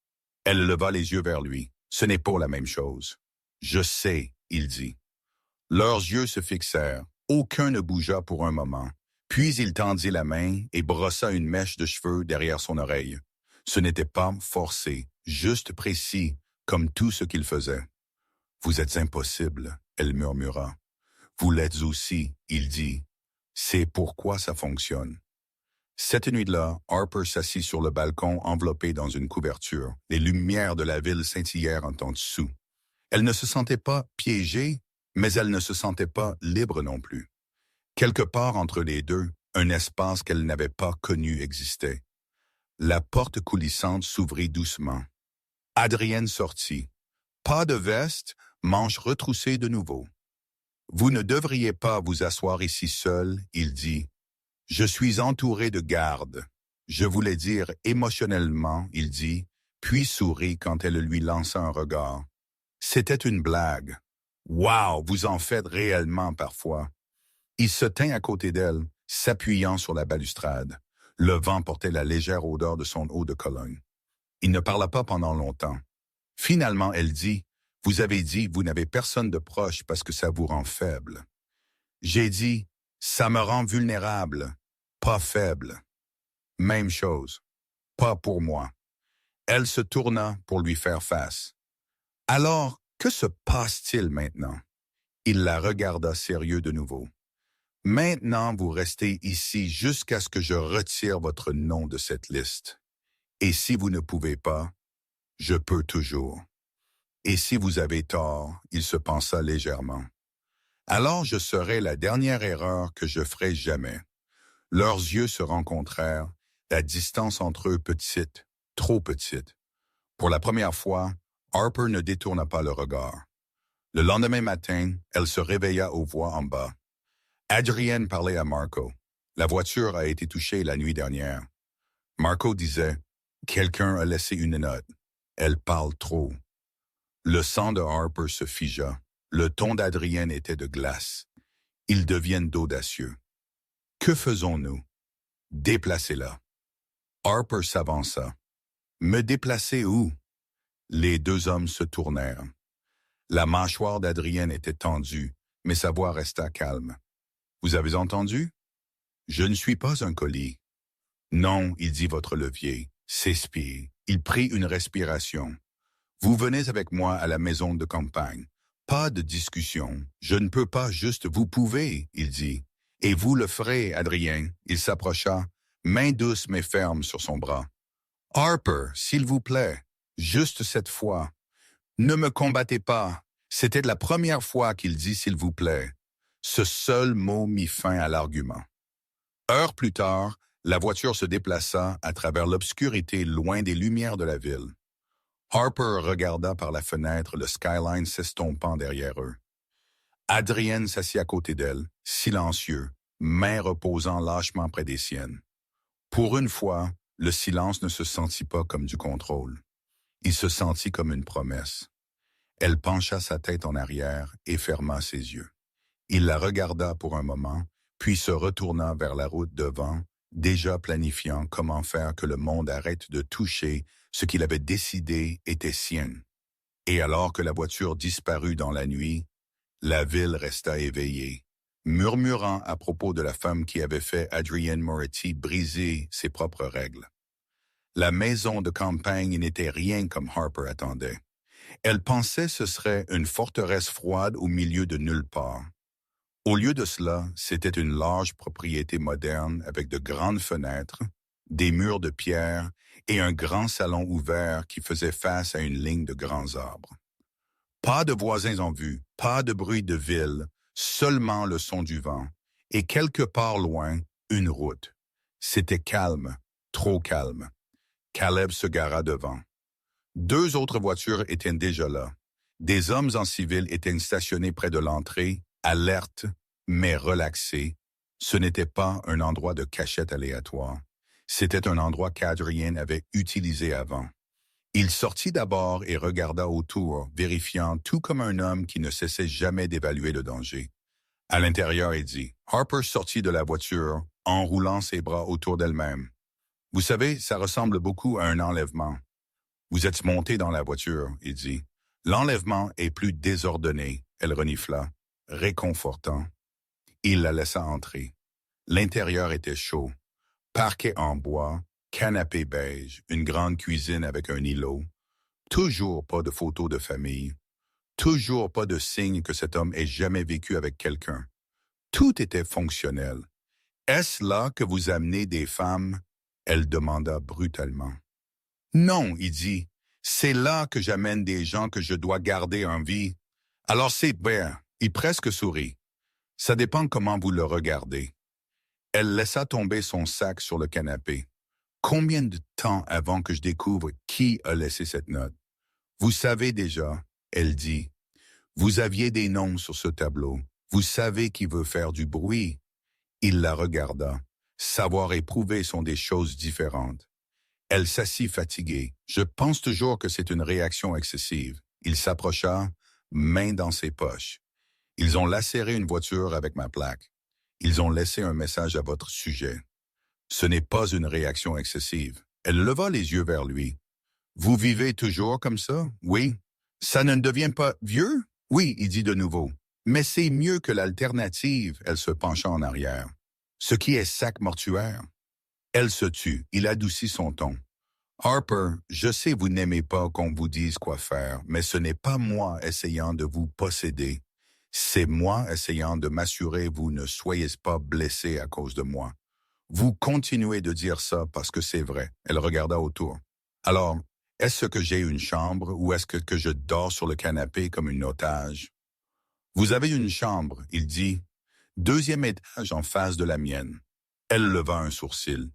Speaker 1: Elle leva les yeux vers lui. « Ce n'est pas la même chose. »« Je sais, » il dit. Leurs yeux se fixèrent. Aucun ne bougea pour un moment. Puis il tendit la main et brossa une mèche de cheveux derrière son oreille. Ce n'était pas forcé, juste précis, comme tout ce qu'il faisait. « Vous êtes impossible, » elle murmura. « Vous l'êtes aussi, » il dit. « C'est pourquoi ça fonctionne. » Cette nuit-là, Harper s'assit sur le balcon enveloppé dans une couverture. Les lumières de la ville scintillèrent en dessous. Elle ne se sentait pas piégée, mais elle ne se sentait pas libre non plus. Quelque part entre les deux, un espace qu'elle n'avait pas connu existait. La porte coulissante s'ouvrit doucement. Adrienne sortit. Pas de veste, manches retroussées de nouveau. « Vous ne devriez pas vous asseoir ici seul, » il dit. « Je suis entouré de gardes. » Je voulais dire émotionnellement, il dit, puis sourit quand elle lui lança un regard. C'était une blague. « Wow, vous en faites réellement parfois. » Il se tint à côté d'elle, s'appuyant sur la balustrade. Le vent portait la légère odeur de son eau de Cologne. Il ne parla pas pendant longtemps. Finalement, elle dit, « Vous avez dit, vous n'avez personne de proche parce que ça vous rend faible. » J'ai dit, « Ça me rend vulnérable, pas faible. » Même chose, pas pour moi. Elle se tourna pour lui faire face. « Alors, que se passe-t-il maintenant? » Il la regarda sérieux de nouveau. « Maintenant, vous restez ici jusqu'à ce que je retire votre nom de cette liste. Et si vous ne pouvez pas, je peux toujours. Et si vous avez tort, il se pensa légèrement. Alors je serai la dernière erreur que je ferai jamais. » Leurs yeux se rencontrèrent, la distance entre eux petite, trop petite. Pour la première fois, Harper ne détourna pas le regard. Le lendemain matin, elle se réveilla aux voix en bas. Adrienne parlait à Marco. La voiture a été touchée la nuit dernière. Marco disait, « Quelqu'un a laissé une note. Elle parle trop. » Le sang de Harper se figea. Le ton d'Adrienne était de glace. Ils deviennent d'audacieux. Que faisons-nous? Déplacez-la. Harper s'avança. Me déplacer où? Les deux hommes se tournèrent. La mâchoire d'Adrienne était tendue, mais sa voix resta calme. Vous avez entendu? Je ne suis pas un colis. Non, il dit votre levier. S'espie. Il prit une respiration. Vous venez avec moi à la maison de campagne. Pas de discussion. Je ne peux pas juste vous pouvez, il dit. Et vous le ferez, Adrien. Il s'approcha, main douce mais ferme sur son bras. Harper, s'il vous plaît, juste cette fois. Ne me combattez pas. C'était la première fois qu'il dit s'il vous plaît. Ce seul mot mit fin à l'argument. Heures plus tard, la voiture se déplaça à travers l'obscurité loin des lumières de la ville. Harper regarda par la fenêtre le skyline s'estompant derrière eux. Adrienne s'assit à côté d'elle, silencieux, mains reposant lâchement près des siennes. Pour une fois, le silence ne se sentit pas comme du contrôle. Il se sentit comme une promesse. Elle pencha sa tête en arrière et ferma ses yeux. Il la regarda pour un moment, puis se retourna vers la route devant, déjà planifiant comment faire que le monde arrête de toucher ce qu'il avait décidé était sien. Et alors que la voiture disparut dans la nuit, la ville resta éveillée, murmurant à propos de la femme qui avait fait Adrienne Moretti briser ses propres règles. La maison de campagne n'était rien comme Harper attendait. Elle pensait ce serait une forteresse froide au milieu de nulle part. Au lieu de cela, c'était une large propriété moderne avec de grandes fenêtres, des murs de pierre et un grand salon ouvert qui faisait face à une ligne de grands arbres. Pas de voisins en vue, pas de bruit de ville, seulement le son du vent, et quelque part loin, une route. C'était calme, trop calme. Caleb se gara devant. Deux autres voitures étaient déjà là. Des hommes en civil étaient stationnés près de l'entrée, alertes, mais relaxés. Ce n'était pas un endroit de cachette aléatoire. C'était un endroit qu'Adrien avait utilisé avant. Il sortit d'abord et regarda autour, vérifiant tout comme un homme qui ne cessait jamais d'évaluer le danger. À l'intérieur, il dit, Harper sortit de la voiture, enroulant ses bras autour d'elle-même. Vous savez, ça ressemble beaucoup à un enlèvement. Vous êtes monté dans la voiture, il dit. L'enlèvement est plus désordonné, elle renifla, réconfortant. Il la laissa entrer. L'intérieur était chaud. Parquet en bois, canapé beige, une grande cuisine avec un îlot. Toujours pas de photos de famille. Toujours pas de signe que cet homme ait jamais vécu avec quelqu'un. Tout était fonctionnel. Est-ce là que vous amenez des femmes? Elle demanda brutalement. Non, il dit, c'est là que j'amène des gens que je dois garder en vie. Alors c'est bien, il presque sourit. Ça dépend comment vous le regardez. Elle laissa tomber son sac sur le canapé. Combien de temps avant que je découvre qui a laissé cette note? Vous savez déjà, elle dit. Vous aviez des noms sur ce tableau. Vous savez qui veut faire du bruit. Il la regarda. Savoir et prouver sont des choses différentes. Elle s'assit fatiguée. Je pense toujours que c'est une réaction excessive. Il s'approcha, main dans ses poches. Ils ont lacéré une voiture avec ma plaque. Ils ont laissé un message à votre sujet. Ce n'est pas une réaction excessive. Elle leva les yeux vers lui. Vous vivez toujours comme ça? Oui. Ça ne devient pas vieux? Oui, il dit de nouveau. Mais c'est mieux que l'alternative, elle se pencha en arrière. Ce qui est sac mortuaire. Elle se tut. Il adoucit son ton. Harper, je sais vous n'aimez pas qu'on vous dise quoi faire, mais ce n'est pas moi essayant de vous posséder. C'est moi essayant de m'assurer vous ne soyez pas blessé à cause de moi. Vous continuez de dire ça parce que c'est vrai. Elle regarda autour. Alors, est-ce que j'ai une chambre ou est-ce que je dors sur le canapé comme une otage? Vous avez une chambre, il dit. Deuxième étage en face de la mienne. Elle leva un sourcil.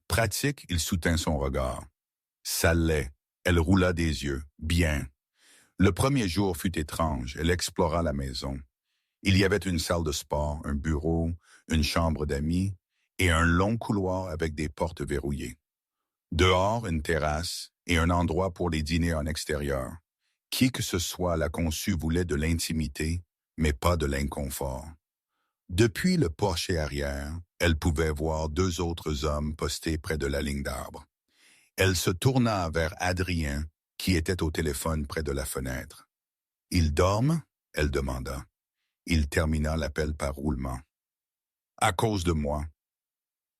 Speaker 1: Pratique, il soutint son regard. Ça l'est. Elle roula des yeux. Bien. Le premier jour fut étrange. Elle explora la maison. Il y avait une salle de sport, un bureau, une chambre d'amis et un long couloir avec des portes verrouillées. Dehors, une terrasse et un endroit pour les dîners en extérieur. Qui que ce soit l'a conçu voulait de l'intimité, mais pas de l'inconfort. Depuis le porche arrière, elle pouvait voir deux autres hommes postés près de la ligne d'arbres. Elle se tourna vers Adrien, qui était au téléphone près de la fenêtre. « Ils dorment ?» elle demanda. Il termina l'appel par roulement. « À cause de moi. »«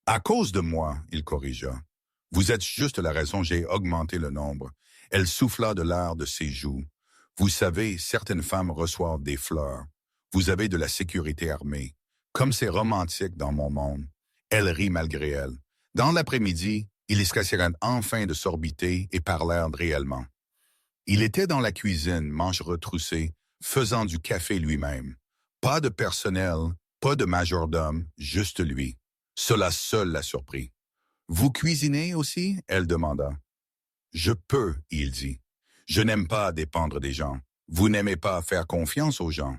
Speaker 1: À cause de moi, » il corrigea. « Vous êtes juste la raison, j'ai augmenté le nombre. » Elle souffla de l'air de ses joues. « Vous savez, certaines femmes reçoivent des fleurs. Vous avez de la sécurité armée. Comme c'est romantique dans mon monde. » Elle rit malgré elle. Dans l'après-midi, ils essayèrent enfin de s'orbiter et parlèrent réellement. Il était dans la cuisine, manches retroussées, faisant du café lui-même. Pas de personnel, pas de majordome, juste lui. Cela seul l'a surpris. « Vous cuisinez aussi ?» elle demanda. « Je peux, » il dit. « Je n'aime pas dépendre des gens. Vous n'aimez pas faire confiance aux gens. »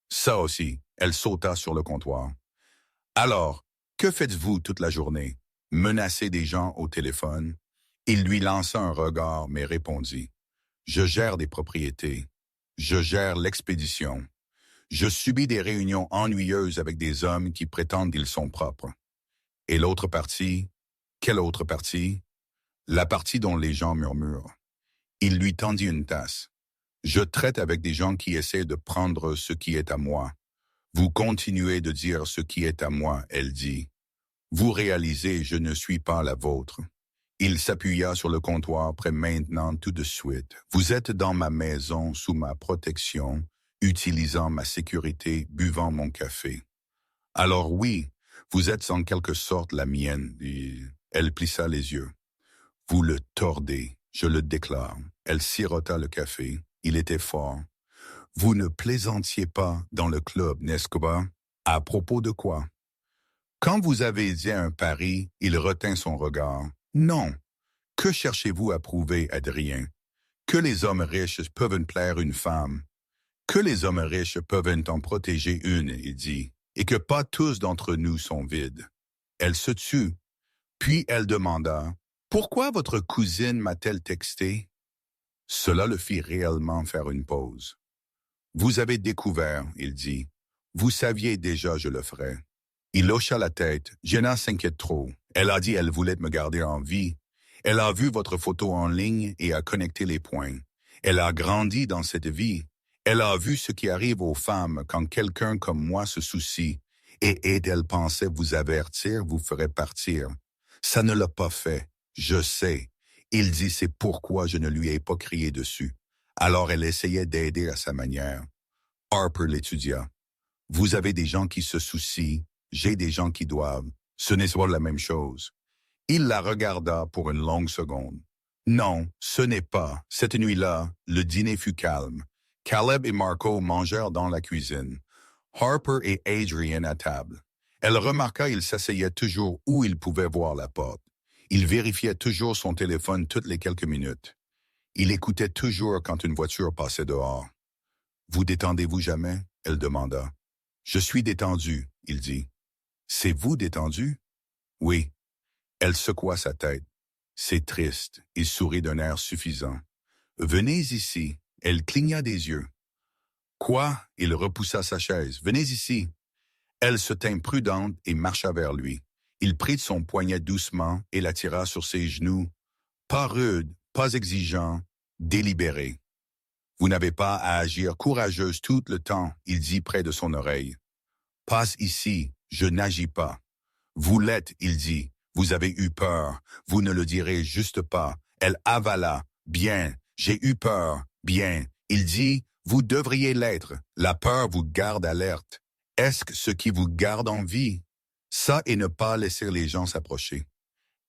Speaker 1: Ça aussi, elle sauta sur le comptoir. « Alors, que faites-vous toute la journée? Menacer des gens au téléphone? » Il lui lança un regard, mais répondit. « Je gère des propriétés. Je gère l'expédition. Je subis des réunions ennuyeuses avec des hommes qui prétendent qu'ils sont propres. Et l'autre partie? Quelle autre partie? La partie dont les gens murmurent. » Il lui tendit une tasse. « Je traite avec des gens qui essaient de prendre ce qui est à moi. Vous continuez de dire ce qui est à moi, elle dit. Vous réalisez, je ne suis pas la vôtre. » Il s'appuya sur le comptoir près maintenant tout de suite. « Vous êtes dans ma maison, sous ma protection, utilisant ma sécurité, buvant mon café. Alors oui, vous êtes en quelque sorte la mienne. » Elle plissa les yeux. « Vous le tordez, je le déclare. » Elle sirota le café. Il était fort. « Vous ne plaisantiez pas dans le club, n'est-ce pas? À propos de quoi? » Quand vous avez dit un pari, il retint son regard. « Non. Que cherchez-vous à prouver, Adrien? Que les hommes riches peuvent plaire une femme. Que les hommes riches peuvent en protéger une, il dit, et que pas tous d'entre nous sont vides. » Elle se tut. Puis elle demanda, « Pourquoi votre cousine m'a-t-elle texté? » Cela le fit réellement faire une pause. « Vous avez découvert, il dit. Vous saviez déjà je le ferais. » Il hocha la tête. Jenna s'inquiète trop. Elle a dit elle voulait me garder en vie. Elle a vu votre photo en ligne et a connecté les points. Elle a grandi dans cette vie. Elle a vu ce qui arrive aux femmes quand quelqu'un comme moi se soucie. Et elle pensait vous avertir, vous ferait partir. Ça ne l'a pas fait. Je sais. Il dit c'est pourquoi je ne lui ai pas crié dessus. Alors elle essayait d'aider à sa manière. Harper l'étudia. Vous avez des gens qui se soucient, j'ai des gens qui doivent. Ce n'est pas la même chose. Il la regarda pour une longue seconde. Non, ce n'est pas. Cette nuit-là, le dîner fut calme. Caleb et Marco mangèrent dans la cuisine. Harper et Adrian à table. Elle remarqua qu'il s'asseyait toujours où il pouvait voir la porte. Il vérifiait toujours son téléphone toutes les quelques minutes. Il écoutait toujours quand une voiture passait dehors. « Vous détendez-vous jamais? » elle demanda. « Je suis détendu, » il dit. « C'est vous détendu? » « Oui. » Elle secoua sa tête. « C'est triste. » Il sourit d'un air suffisant. « Venez ici. » Elle cligna des yeux. « Quoi? » Il repoussa sa chaise. « Venez ici. » Elle se tint prudente et marcha vers lui. Il prit son poignet doucement et l'attira sur ses genoux. Pas rude, pas exigeant, délibéré. « Vous n'avez pas à agir courageuse tout le temps, » il dit près de son oreille. « Passe ici, je n'agis pas. » « Vous l'êtes, » il dit. « Vous avez eu peur. Vous ne le direz juste pas. » Elle avala. « Bien, j'ai eu peur. Bien. » Il dit. « Vous devriez l'être. La peur vous garde alerte. Est-ce ce qui vous garde en vie? Ça et ne pas laisser les gens s'approcher. »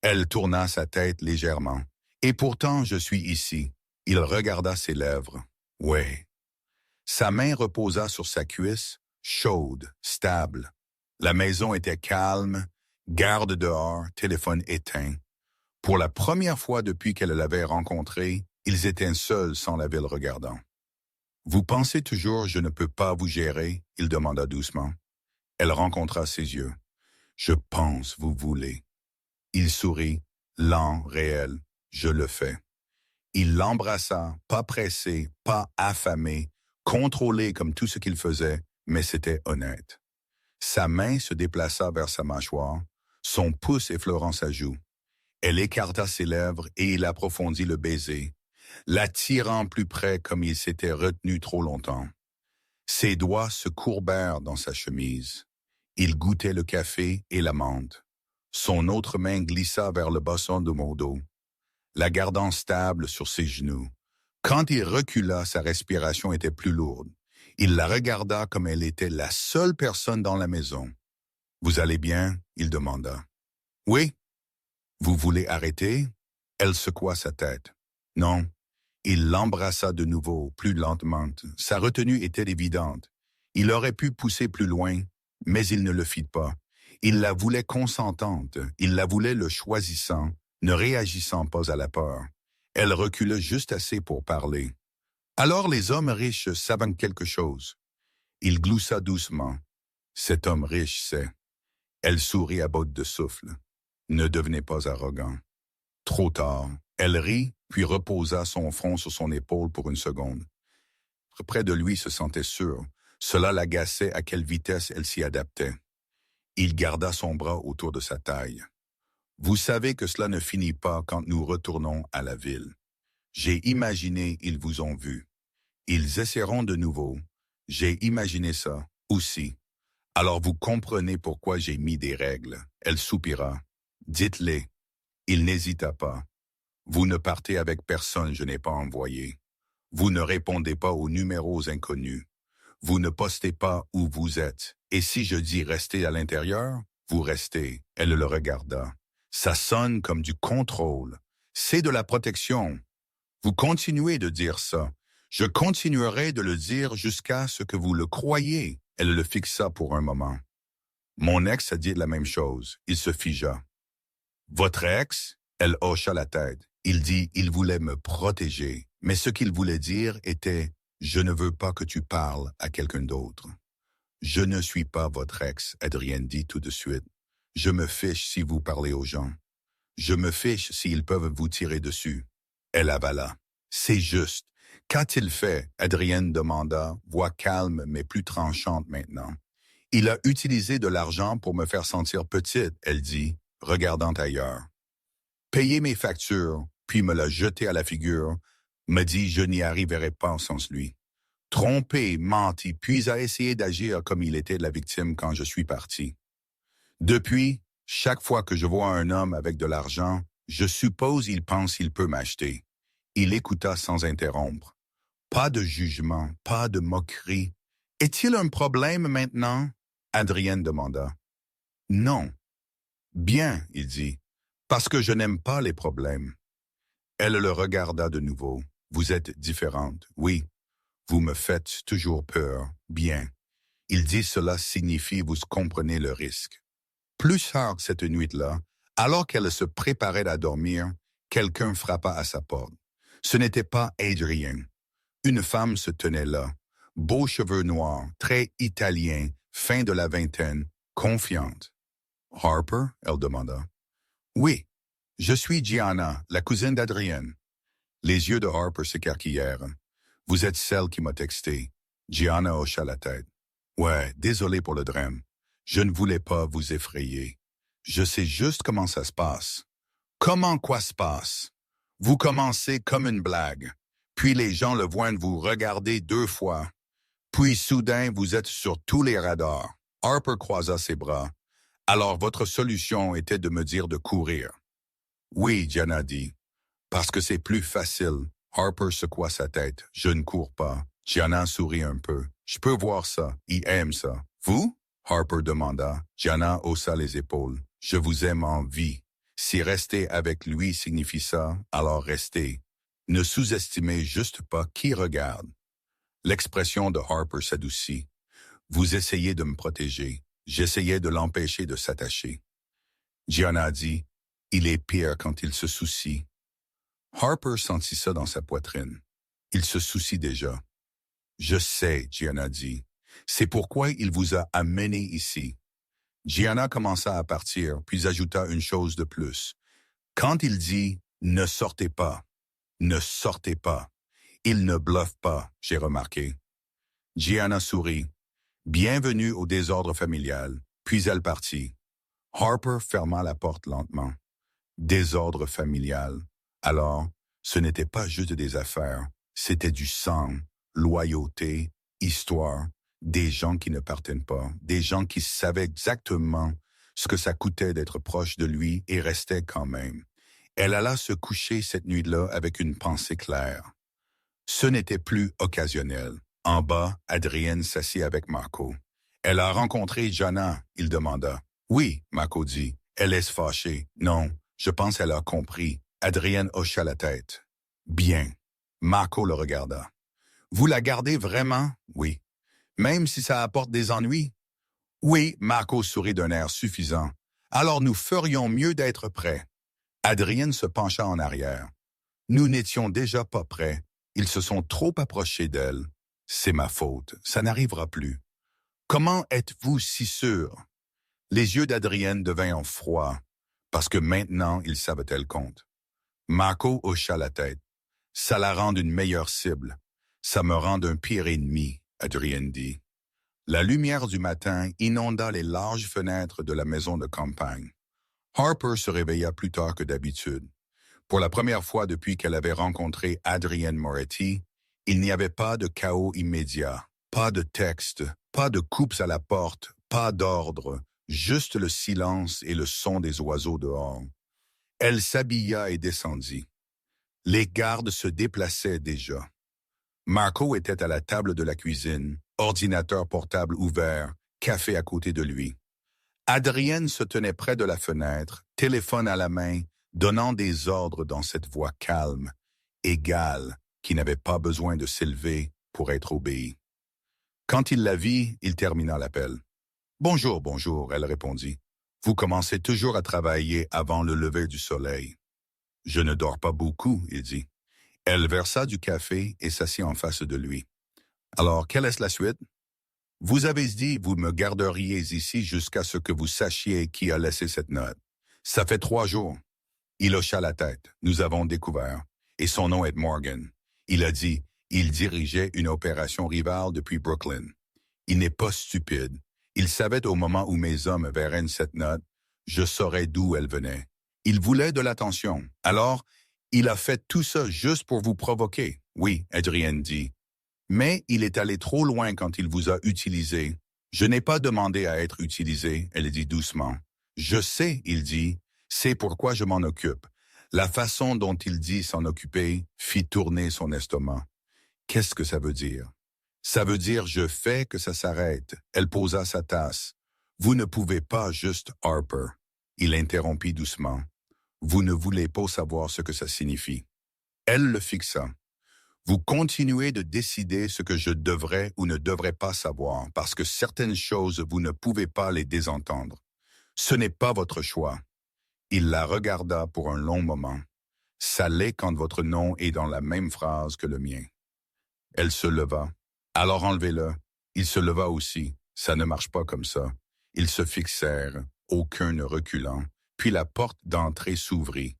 Speaker 1: Elle tourna sa tête légèrement. « Et pourtant, je suis ici. » Il regarda ses lèvres. « Ouais. » Sa main reposa sur sa cuisse, chaude, stable. La maison était calme, garde dehors, téléphone éteint. Pour la première fois depuis qu'elle l'avait rencontré, ils étaient seuls sans la ville regardant. « Vous pensez toujours je ne peux pas vous gérer? » il demanda doucement. Elle rencontra ses yeux. « Je pense vous voulez. » Il sourit, lent, réel. « Je le fais. » Il l'embrassa, pas pressé, pas affamé, contrôlé comme tout ce qu'il faisait, mais c'était honnête. Sa main se déplaça vers sa mâchoire, son pouce effleurant sa joue. Elle écarta ses lèvres et il approfondit le baiser, l'attirant plus près comme il s'était retenu trop longtemps. Ses doigts se courbèrent dans sa chemise. Il goûtait le café et la menthe. Son autre main glissa vers le bassin de Mordo, la gardant stable sur ses genoux. Quand il recula, sa respiration était plus lourde. Il la regarda comme elle était la seule personne dans la maison. « Vous allez bien ?» il demanda. « Oui. »« Vous voulez arrêter ?» Elle secoua sa tête. « Non. » Il l'embrassa de nouveau, plus lentement. Sa retenue était évidente. Il aurait pu pousser plus loin, mais il ne le fit pas. Il la voulait consentante, il la voulait le choisissant, ne réagissant pas à la peur. Elle recula juste assez pour parler. Alors les hommes riches savent quelque chose. Il gloussa doucement. Cet homme riche sait. Elle sourit à bout de souffle. Ne devenez pas arrogant. Trop tard. Elle rit, puis reposa son front sur son épaule pour une seconde. Près de lui se sentait sûr. Cela l'agaçait à quelle vitesse elle s'y adaptait. Il garda son bras autour de sa taille. « Vous savez que cela ne finit pas quand nous retournons à la ville. J'ai imaginé ils vous ont vu. Ils essaieront de nouveau. J'ai imaginé ça, aussi. Alors vous comprenez pourquoi j'ai mis des règles. » Elle soupira. « Dites-les. » Il n'hésita pas. « Vous ne partez avec personne, je n'ai pas envoyé. Vous ne répondez pas aux numéros inconnus. Vous ne postez pas où vous êtes. Et si je dis restez à l'intérieur, vous restez. » Elle le regarda. « Ça sonne comme du contrôle. C'est de la protection. Vous continuez de dire ça. Je continuerai de le dire jusqu'à ce que vous le croyiez. » Elle le fixa pour un moment. « Mon ex a dit la même chose. » Il se figea. « Votre ex? » Elle hocha la tête. Il dit « Il voulait me protéger. » Mais ce qu'il voulait dire était « Je ne veux pas que tu parles à quelqu'un d'autre. » « Je ne suis pas votre ex, » Adrienne dit tout de suite. « Je me fiche si vous parlez aux gens. Je me fiche s'ils peuvent vous tirer dessus. » Elle avala. « C'est juste. Qu'a-t-il fait? » Adrienne demanda, voix calme mais plus tranchante maintenant. « Il a utilisé de l'argent pour me faire sentir petite, » elle dit, regardant ailleurs. « Payer mes factures, puis me la jeter à la figure, me dit je n'y arriverai pas sans lui. Trompé, menti, puis a essayé d'agir comme il était la victime quand je suis parti. Depuis, chaque fois que je vois un homme avec de l'argent, je suppose il pense qu'il peut m'acheter. » Il écouta sans interrompre. Pas de jugement, pas de moquerie. « Est-il un problème maintenant? » Adrienne demanda. « Non. »« Bien, » il dit, « parce que je n'aime pas les problèmes. » Elle le regarda de nouveau. « Vous êtes différente, oui. Vous me faites toujours peur. Bien. » Il dit cela signifie vous comprenez le risque. Plus tard cette nuit-là, alors qu'elle se préparait à dormir, quelqu'un frappa à sa porte. Ce n'était pas Adrienne. Une femme se tenait là, beaux cheveux noirs, très italien, fin de la vingtaine, confiante. « Harper? » elle demanda. « Oui, je suis Gianna, la cousine d'Adrienne. » Les yeux de Harper s'écarquillèrent. « Vous êtes celle qui m'a texté. » Gianna hocha la tête. « Ouais, désolé pour le drame. Je ne voulais pas vous effrayer. Je sais juste comment ça se passe. » « Comment quoi se passe? Vous commencez comme une blague. Puis les gens le voient vous regarder 2 fois. Puis soudain, vous êtes sur tous les radars. » Harper croisa ses bras. « Alors votre solution était de me dire de courir. » « Oui, Gianna dit. Parce que c'est plus facile. » Harper secoua sa tête. « Je ne cours pas. » Gianna sourit un peu. « Je peux voir ça. Il aime ça. »« Vous? » Harper demanda. Gianna haussa les épaules. « Je vous aime en vie. Si rester avec lui signifie ça, alors restez. Ne sous-estimez juste pas qui regarde. » L'expression de Harper s'adoucit. « Vous essayez de me protéger. J'essayais de l'empêcher de s'attacher. » Gianna dit. « Il est pire quand il se soucie. » Harper sentit ça dans sa poitrine. Il se soucie déjà. « Je sais, » Gianna dit. « C'est pourquoi il vous a amené ici. » Gianna commença à partir, puis ajouta une chose de plus. Quand il dit « ne sortez pas », il ne bluffe pas, j'ai remarqué. Gianna sourit. « Bienvenue au désordre familial », puis elle partit. Harper ferma la porte lentement. Désordre familial. Alors, ce n'était pas juste des affaires, c'était du sang, loyauté, histoire, des gens qui ne partaient pas, des gens qui savaient exactement ce que ça coûtait d'être proche de lui et restaient quand même. Elle alla se coucher cette nuit-là avec une pensée claire. Ce n'était plus occasionnel. En bas, Adrienne s'assit avec Marco. Elle a rencontré Jana, il demanda. Oui, Marco dit. Elle est fâchée. Non, je pense qu'elle a compris. Adrienne hocha la tête. Bien. Marco le regarda. Vous la gardez vraiment? Oui. Même si ça apporte des ennuis? Oui, Marco sourit d'un air suffisant. Alors nous ferions mieux d'être prêts. Adrienne se pencha en arrière. Nous n'étions déjà pas prêts. Ils se sont trop approchés d'elle. C'est ma faute. Ça n'arrivera plus. Comment êtes-vous si sûr? Les yeux d'Adrienne devinrent froids, parce que maintenant ils savait-elle compte. Marco hocha la tête. Ça la rend une meilleure cible. Ça me rend un pire ennemi, Adrienne dit. La lumière du matin inonda les larges fenêtres de la maison de campagne. Harper se réveilla plus tard que d'habitude. Pour la première fois depuis qu'elle avait rencontré Adrienne Moretti, il n'y avait pas de chaos immédiat, pas de texte, pas de coupes à la porte, pas d'ordre, juste le silence et le son des oiseaux dehors. Elle s'habilla et descendit. Les gardes se déplaçaient déjà. Marco était à la table de la cuisine, ordinateur portable ouvert, café à côté de lui. Adrienne se tenait près de la fenêtre, téléphone à la main, donnant des ordres dans cette voix calme, égale, qui n'avait pas besoin de s'élever pour être obéie. Quand il la vit, il termina l'appel. « Bonjour, bonjour », elle répondit. « Vous commencez toujours à travailler avant le lever du soleil. »« Je ne dors pas beaucoup », il dit. Elle versa du café et s'assit en face de lui. « Alors, quelle est la suite? » « Vous avez dit vous me garderiez ici jusqu'à ce que vous sachiez qui a laissé cette note. Ça fait 3 jours. » Il hocha la tête. « Nous avons découvert. Et son nom est Morgan. » Il a dit, il dirigeait une opération rivale depuis Brooklyn. Il n'est pas stupide. Il savait au moment où mes hommes verraient cette note, je saurais d'où elle venait. Il voulait de l'attention. Alors, il a fait tout ça juste pour vous provoquer. Oui, Adrienne dit. Mais il est allé trop loin quand il vous a utilisé. Je n'ai pas demandé à être utilisé, elle dit doucement. Je sais, il dit, c'est pourquoi je m'en occupe. La façon dont il dit s'en occuper fit tourner son estomac. Qu'est-ce que ça veut dire? Ça veut dire je fais que ça s'arrête. Elle posa sa tasse. Vous ne pouvez pas juste Harper. Il interrompit doucement. Vous ne voulez pas savoir ce que ça signifie. Elle le fixa. Vous continuez de décider ce que je devrais ou ne devrais pas savoir parce que certaines choses, vous ne pouvez pas les désentendre. Ce n'est pas votre choix. Il la regarda pour un long moment. Ça l'est quand votre nom est dans la même phrase que le mien. Elle se leva. Alors enlevez-le. Il se leva aussi. Ça ne marche pas comme ça. Ils se fixèrent, aucun ne reculant. Puis la porte d'entrée s'ouvrit.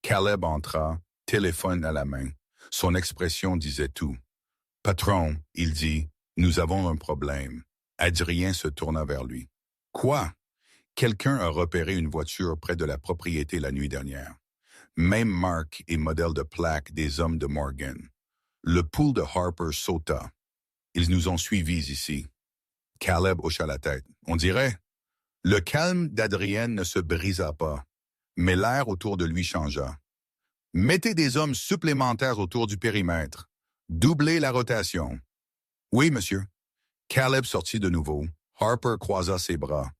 Speaker 1: Caleb entra, téléphone à la main. Son expression disait tout. « Patron, il dit, nous avons un problème. » Adrien se tourna vers lui. « Quoi? » Quelqu'un a repéré une voiture près de la propriété la nuit dernière. Même marque et modèle de plaque des hommes de Morgan. Le pool de Harper sauta. Ils nous ont suivis ici. Caleb hocha la tête. On dirait. Le calme d'Adrienne ne se brisa pas, mais l'air autour de lui changea. Mettez des hommes supplémentaires autour du périmètre. Doublez la rotation. Oui, monsieur. Caleb sortit de nouveau. Harper croisa ses bras.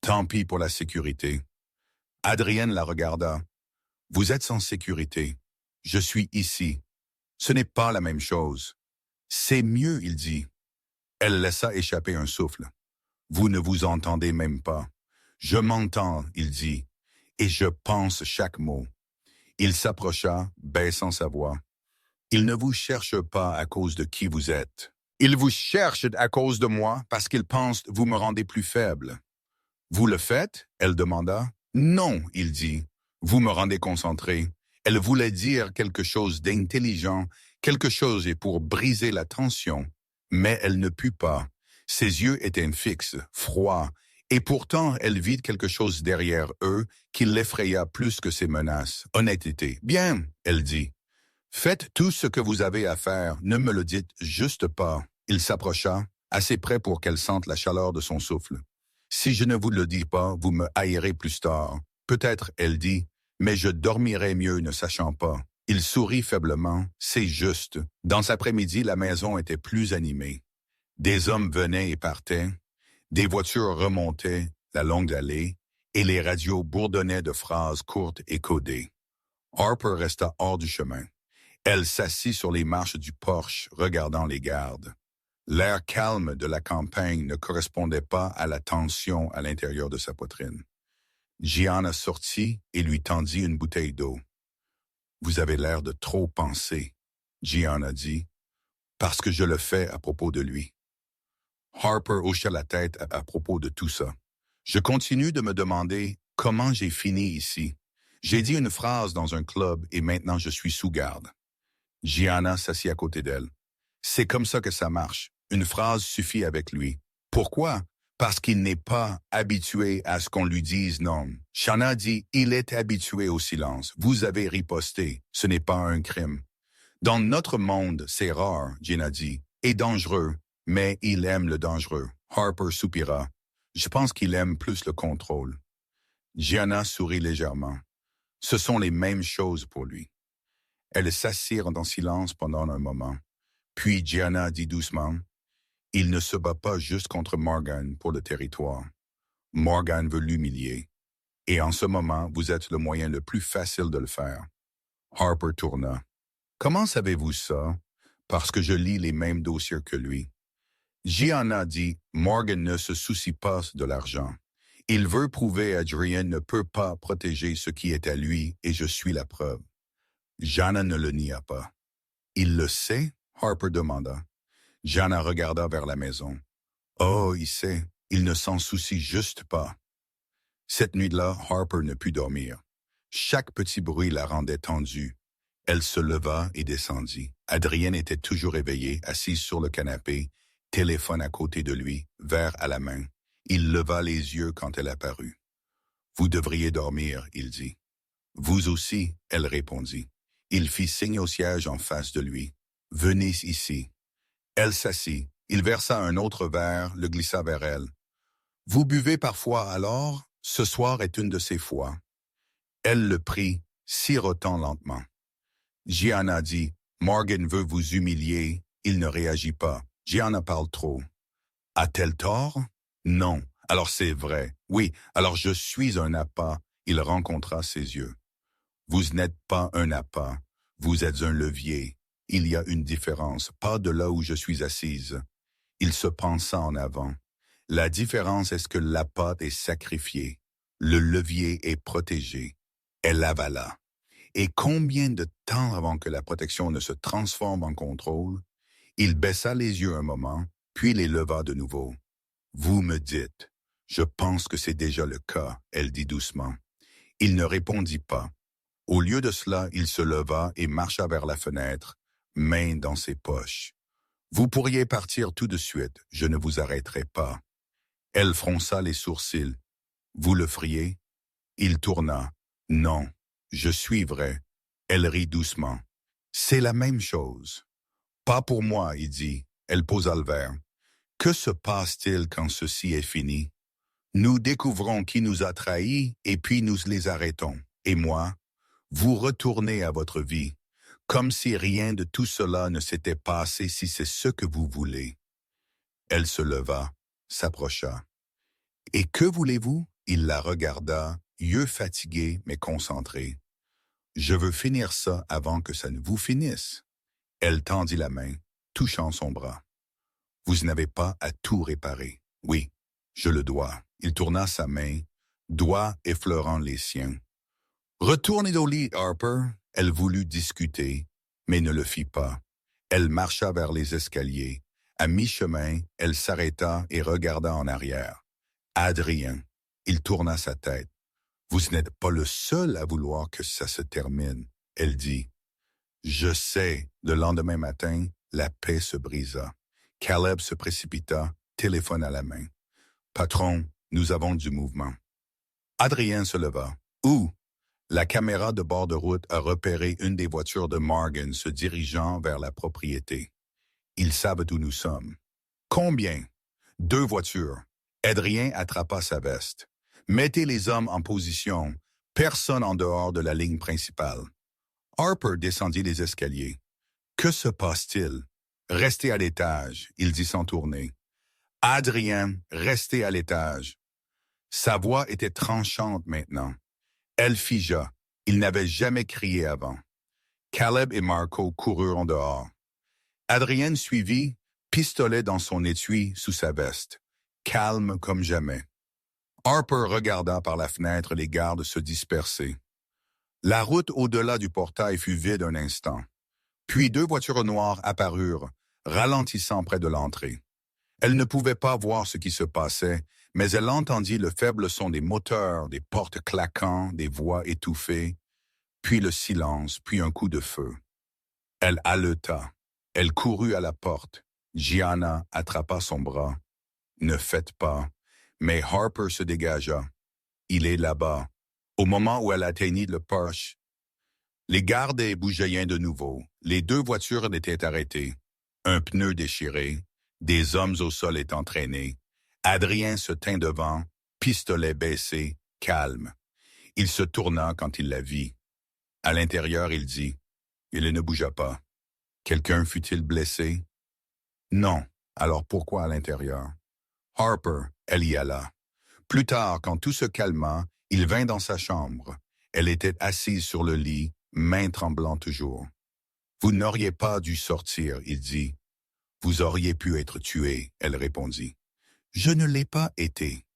Speaker 1: Tant pis pour la sécurité. Adrienne la regarda. Vous êtes en sécurité. Je suis ici. Ce n'est pas la même chose. C'est mieux, il dit. Elle laissa échapper un souffle. Vous ne vous entendez même pas. Je m'entends, il dit, et je pense chaque mot. Il s'approcha, baissant sa voix. Il ne vous cherche pas à cause de qui vous êtes. Il vous cherche à cause de moi parce qu'il pense que vous me rendez plus faible. Vous le faites? Elle demanda. Non, il dit. Vous me rendez concentré. Elle voulait dire quelque chose d'intelligent, quelque chose pour briser la tension, mais elle ne put pas. Ses yeux étaient fixes, froids, Et pourtant, elle vit quelque chose derrière eux qui l'effraya plus que ses menaces. Honnêteté. Bien, elle dit. Faites tout ce que vous avez à faire, ne me le dites juste pas. Il s'approcha, assez près pour qu'elle sente la chaleur de son souffle. Si je ne vous le dis pas, vous me haïrez plus tard. Peut-être, elle dit, mais je dormirai mieux ne sachant pas. Il sourit faiblement, c'est juste. Dans cet après-midi, la maison était plus animée. Des hommes venaient et partaient, des voitures remontaient la longue allée, et les radios bourdonnaient de phrases courtes et codées. Harper resta hors du chemin. Elle s'assit sur les marches du porche, regardant les gardes. L'air calme de la campagne ne correspondait pas à la tension à l'intérieur de sa poitrine. Gianna sortit et lui tendit une bouteille d'eau. « Vous avez l'air de trop penser, » Gianna dit, « parce que je le fais à propos de lui. » Harper hocha la tête à propos de tout ça. « Je continue de me demander comment j'ai fini ici. J'ai dit une phrase dans un club et maintenant je suis sous garde. » Gianna s'assit à côté d'elle. « C'est comme ça que ça marche. Une phrase suffit avec lui. Pourquoi? Parce qu'il n'est pas habitué à ce qu'on lui dise non. » Shanna dit « Il est habitué au silence. Vous avez riposté. Ce n'est pas un crime. » « Dans notre monde, c'est rare, Gina dit, et dangereux, mais il aime le dangereux. » Harper soupira. « Je pense qu'il aime plus le contrôle. » Gianna sourit légèrement. Ce sont les mêmes choses pour lui. Elles s'assirent en silence pendant un moment. Puis Gianna dit doucement, « Il ne se bat pas juste contre Morgan pour le territoire. Morgan veut l'humilier. Et en ce moment, vous êtes le moyen le plus facile de le faire. » Harper tourna. « Comment savez-vous ça? » « Parce que je lis les mêmes dossiers que lui. » Gianna dit, « Morgan ne se soucie pas de l'argent. Il veut prouver Adrian ne peut pas protéger ce qui est à lui et je suis la preuve. » Gianna ne le nia pas. « Il le sait? » Harper demanda. Gianna regarda vers la maison. « Oh, il sait. Il ne s'en soucie juste pas. » Cette nuit-là, Harper ne put dormir. Chaque petit bruit la rendait tendue. Elle se leva et descendit. Adrienne était toujours éveillée, assise sur le canapé, téléphone à côté de lui, verre à la main. Il leva les yeux quand elle apparut. « Vous devriez dormir, » il dit. « Vous aussi, » elle répondit. Il fit signe au siège en face de lui. « Venez ici. » Elle s'assit. Il versa un autre verre, le glissa vers elle. « Vous buvez parfois alors? Ce soir est une de ces fois. » Elle le prit, sirotant lentement. Gianna dit, « Morgan veut vous humilier. » Il ne réagit pas. Gianna parle trop. « A-t-elle tort? » « Non. Alors c'est vrai. Oui, alors je suis un appât. » Il rencontra ses yeux. « Vous n'êtes pas un appât. Vous êtes un levier. Il y a une différence, pas de là où je suis assise. » Il se pensa en avant. La différence est que l'appât est sacrifié. Le levier est protégé. Elle avala. Et combien de temps avant que la protection ne se transforme en contrôle? Il baissa les yeux un moment, puis les leva de nouveau. « Vous me dites. Je pense que c'est déjà le cas, » elle dit doucement. Il ne répondit pas. Au lieu de cela, il se leva et marcha vers la fenêtre, main dans ses poches. « Vous pourriez partir tout de suite, je ne vous arrêterai pas. » Elle fronça les sourcils. « Vous le feriez? » Il tourna. « Non, je suivrai. » Elle rit doucement. « C'est la même chose. »« Pas pour moi, » il dit. Elle posa le verre. « Que se passe-t-il quand ceci est fini? Nous découvrons qui nous a trahis et puis nous les arrêtons. Et moi, vous retournez à votre vie, comme si rien de tout cela ne s'était passé si c'est ce que vous voulez. » Elle se leva, s'approcha. « Et que voulez-vous? » Il la regarda, yeux fatigués mais concentrés. « Je veux finir ça avant que ça ne vous finisse. » Elle tendit la main, touchant son bras. « Vous n'avez pas à tout réparer. Oui, je le dois. » Il tourna sa main, doigts effleurant les siens. « Retournez au lit, Harper. » Elle voulut discuter, mais ne le fit pas. Elle marcha vers les escaliers. À mi-chemin, elle s'arrêta et regarda en arrière. Adrien. Il tourna sa tête. « Vous n'êtes pas le seul à vouloir que ça se termine, » elle dit. « Je sais. » Le lendemain matin, la paix se brisa. Caleb se précipita, téléphone à la main. « Patron, Nous avons du mouvement. Adrien se leva. Où? La caméra de bord de route a repéré une des voitures de Morgan se dirigeant vers la propriété. Ils savent où nous sommes. Combien? 2 voitures. Adrien attrapa sa veste. Mettez les hommes en position. Personne en dehors de la ligne principale. Harper descendit les escaliers. Que se passe-t-il? Restez à l'étage, il dit sans tourner. Adrien, restez à l'étage. Sa voix était tranchante maintenant. Elle figea. Il n'avait jamais crié avant. Caleb et Marco coururent en dehors. Adrien suivit, pistolet dans son étui sous sa veste, calme comme jamais. Harper regarda par la fenêtre les gardes se disperser. La route au-delà du portail fut vide un instant. Puis 2 voitures noires apparurent, ralentissant près de l'entrée. Elle ne pouvait pas voir ce qui se passait, mais elle entendit le faible son des moteurs, des portes claquant, des voix étouffées, puis le silence, puis un coup de feu. Elle haleta. Elle courut à la porte. Gianna attrapa son bras. Ne faites pas. Mais Harper se dégagea. Il est là-bas. Au moment où elle atteignit le porche, les gardes bougeaient de nouveau. Les 2 voitures étaient arrêtées. Un pneu déchiré. Des hommes au sol étaient entraînés. Adrien se tint devant, pistolet baissé, calme. Il se tourna quand il la vit. À l'intérieur, il dit, « Il ne bougea pas. Quelqu'un fut-il blessé? » Non. Alors pourquoi à l'intérieur? Harper, elle y alla. Plus tard, quand tout se calma, il vint dans sa chambre. Elle était assise sur le lit, main tremblant toujours. « Vous n'auriez pas dû sortir, » il dit. « Vous auriez pu être tué, » elle répondit. « Je ne l'ai pas été. »«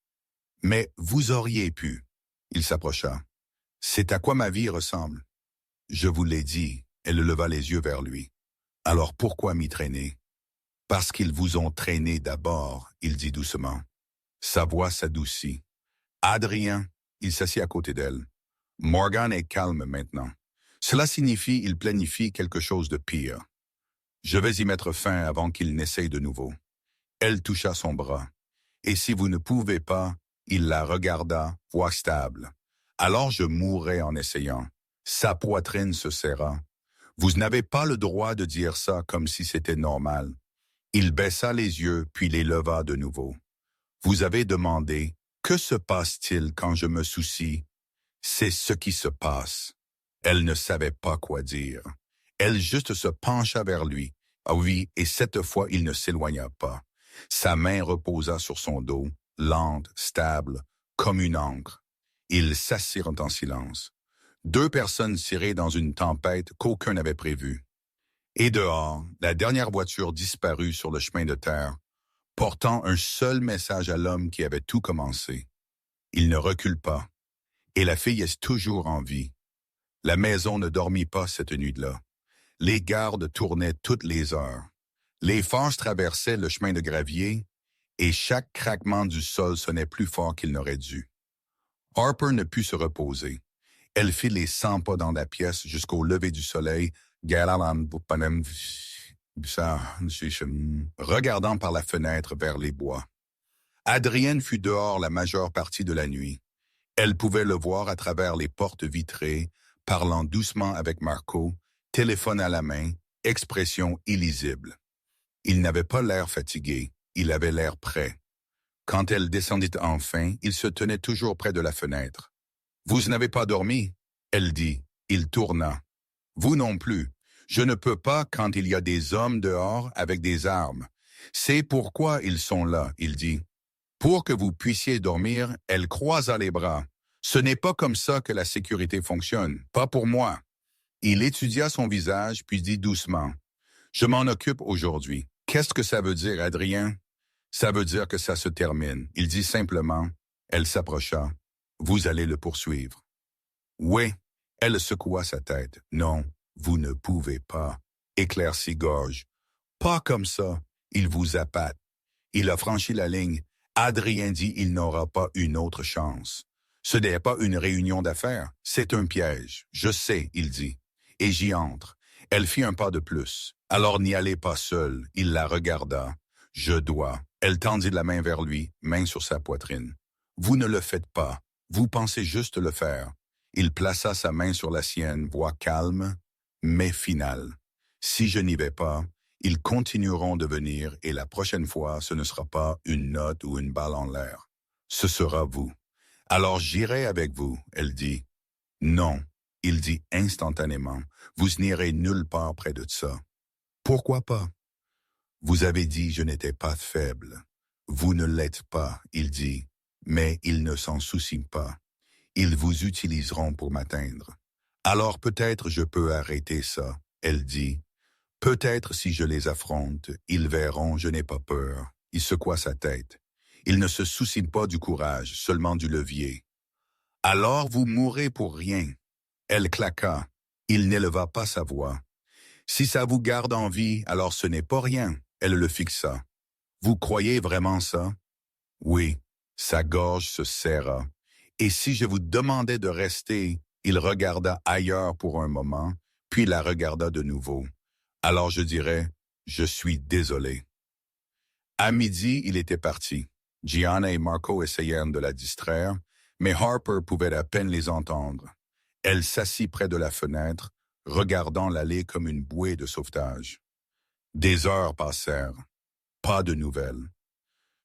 Speaker 1: Mais vous auriez pu. » Il s'approcha. « C'est à quoi ma vie ressemble. »« Je vous l'ai dit. » Elle leva les yeux vers lui. « Alors pourquoi m'y traîner? »« Parce qu'ils vous ont traîné d'abord, » il dit doucement. Sa voix s'adoucit. « Adrien, » il s'assit à côté d'elle. « Morgan est calme maintenant. Cela signifie qu'il planifie quelque chose de pire. Je vais y mettre fin avant qu'il n'essaye de nouveau. » Elle toucha son bras. « Et si vous ne pouvez pas, » il la regarda, voix stable. « Alors je mourrai en essayant. » Sa poitrine se serra. « Vous n'avez pas le droit de dire ça comme si c'était normal. » Il baissa les yeux, puis les leva de nouveau. « Vous avez demandé, que se passe-t-il quand je me soucie? C'est ce qui se passe. » Elle ne savait pas quoi dire. Elle juste se pencha vers lui. Ah oui, et cette fois il ne s'éloigna pas. Sa main reposa sur son dos, lente, stable, comme une ancre. Ils s'assirent en silence. 2 personnes tirées dans une tempête qu'aucun n'avait prévue. Et dehors, la dernière voiture disparut sur le chemin de terre, portant un seul message à l'homme qui avait tout commencé. Il ne recule pas. Et la fille est toujours en vie. La maison ne dormit pas cette nuit-là. Les gardes tournaient toutes les heures. Les forges traversaient le chemin de gravier et chaque craquement du sol sonnait plus fort qu'il n'aurait dû. Harper ne put se reposer. Elle fit les 100 pas dans la pièce jusqu'au lever du soleil, regardant par la fenêtre vers les bois. Adrienne fut dehors la majeure partie de la nuit. Elle pouvait le voir à travers les portes vitrées, parlant doucement avec Marco, téléphone à la main, expression illisible. Il n'avait pas l'air fatigué, il avait l'air prêt. Quand elle descendit enfin, il se tenait toujours près de la fenêtre. « Vous n'avez pas dormi ?» Elle dit. Il tourna. « Vous non plus. Je ne peux pas quand il y a des hommes dehors avec des armes. C'est pourquoi ils sont là, » il dit. Pour que vous puissiez dormir, elle croisa les bras. Ce n'est pas comme ça que la sécurité fonctionne, pas pour moi. Il étudia son visage, puis dit doucement, « Je m'en occupe aujourd'hui. Qu'est-ce que ça veut dire, Adrien? » Ça veut dire que ça se termine. Il dit simplement, elle s'approcha, « Vous allez le poursuivre. » Oui, elle secoua sa tête. « Non, vous ne pouvez pas. » Éclairci-gorge. « Pas comme ça. Il vous appâte. » Il a franchi la ligne. Adrien dit il n'aura pas une autre chance. Ce n'est pas une réunion d'affaires, c'est un piège. Je sais, il dit. Et j'y entre. Elle fit un pas de plus. Alors n'y allez pas seul. Il la regarda. Je dois. Elle tendit la main vers lui, main sur sa poitrine. Vous ne le faites pas. Vous pensez juste le faire. Il plaça sa main sur la sienne, voix calme, mais finale. Si je n'y vais pas, ils continueront de venir et la prochaine fois, ce ne sera pas une note ou une balle en l'air. Ce sera vous. Alors j'irai avec vous, elle dit. Non, il dit instantanément. Vous n'irez nulle part près de ça. Pourquoi pas? Vous avez dit je n'étais pas faible. Vous ne l'êtes pas, il dit, mais ils ne s'en soucient pas. Ils vous utiliseront pour m'atteindre. Alors peut-être je peux arrêter ça, elle dit. Peut-être si je les affronte, ils verront je n'ai pas peur. Il secoua sa tête. Il ne se soucie pas du courage, seulement du levier. Alors vous mourrez pour rien. Elle claqua. Il n'éleva pas sa voix. Si ça vous garde en vie, alors ce n'est pas rien. Elle le fixa. Vous croyez vraiment ça? Oui. Sa gorge se serra. Et si je vous demandais de rester, il regarda ailleurs pour un moment, puis la regarda de nouveau. Alors je dirais, je suis désolé. À midi, il était parti. Gianna et Marco essayèrent de la distraire, mais Harper pouvait à peine les entendre. Elle s'assit près de la fenêtre, regardant l'allée comme une bouée de sauvetage. Des heures passèrent. Pas de nouvelles.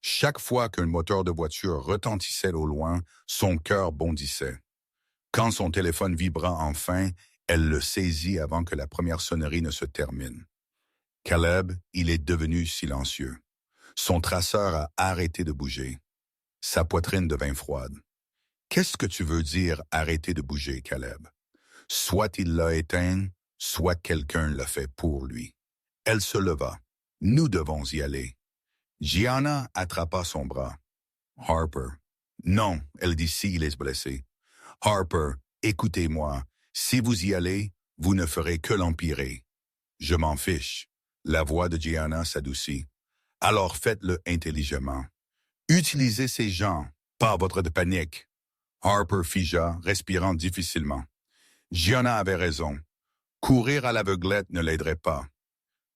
Speaker 1: Chaque fois qu'un moteur de voiture retentissait au loin, son cœur bondissait. Quand son téléphone vibra enfin, elle le saisit avant que la première sonnerie ne se termine. Caleb, il est devenu silencieux. Son traceur a arrêté de bouger. Sa poitrine devint froide. Qu'est-ce que tu veux dire arrêter de bouger, Caleb? Soit il l'a éteint, soit quelqu'un l'a fait pour lui. Elle se leva. Nous devons y aller. Gianna attrapa son bras. Harper. Non, elle dit s'il est blessé. Harper, écoutez-moi. Si vous y allez, vous ne ferez que l'empirer. Je m'en fiche. La voix de Gianna s'adoucit. Alors faites-le intelligemment. Utilisez ces gens, pas votre de panique. Harper figea, respirant difficilement. Gianna avait raison. Courir à l'aveuglette ne l'aiderait pas.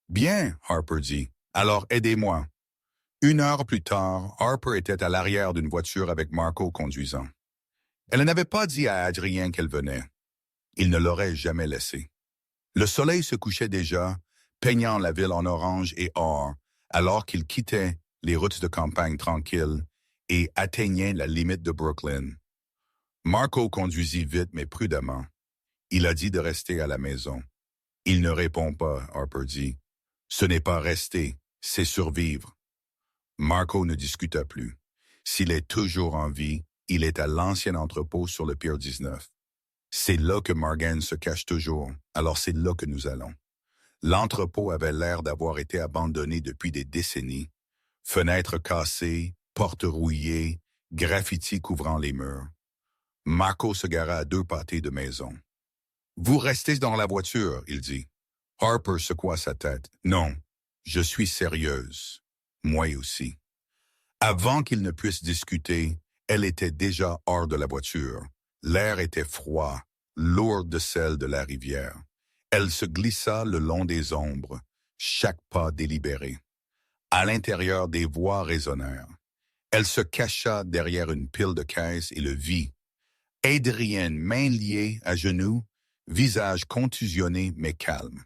Speaker 1: Bien, Harper dit. Alors aidez-moi. 1 heure plus tard, Harper était à l'arrière d'une voiture avec Marco conduisant. Elle n'avait pas dit à Adrien qu'elle venait. Il ne l'aurait jamais laissé. Le soleil se couchait déjà, peignant la ville en orange et or, alors qu'il quittait les routes de campagne tranquilles et atteignait la limite de Brooklyn. Marco conduisit vite mais prudemment. Il a dit de rester à la maison. Il ne répond pas, Harper dit. Ce n'est pas rester, c'est survivre. Marco ne discuta plus. S'il est toujours en vie, il est à l'ancien entrepôt sur le Pier 19. C'est là que Morgan se cache toujours, alors c'est là que nous allons. L'entrepôt avait l'air d'avoir été abandonné depuis des décennies. Fenêtres cassées, portes rouillées, graffitis couvrant les murs. Marco se gara à 2 pâtés de maison. « Vous restez dans la voiture, » il dit. Harper secoua sa tête. « Non, je suis sérieuse. Moi aussi. » Avant qu'ils ne puissent discuter, elle était déjà hors de la voiture. L'air était froid, lourd de sel de la rivière. Elle se glissa le long des ombres, chaque pas délibéré. À l'intérieur, des voix résonnèrent. Elle se cacha derrière une pile de caisses et le vit. Adrienne, mains liées à genoux, visage contusionné mais calme.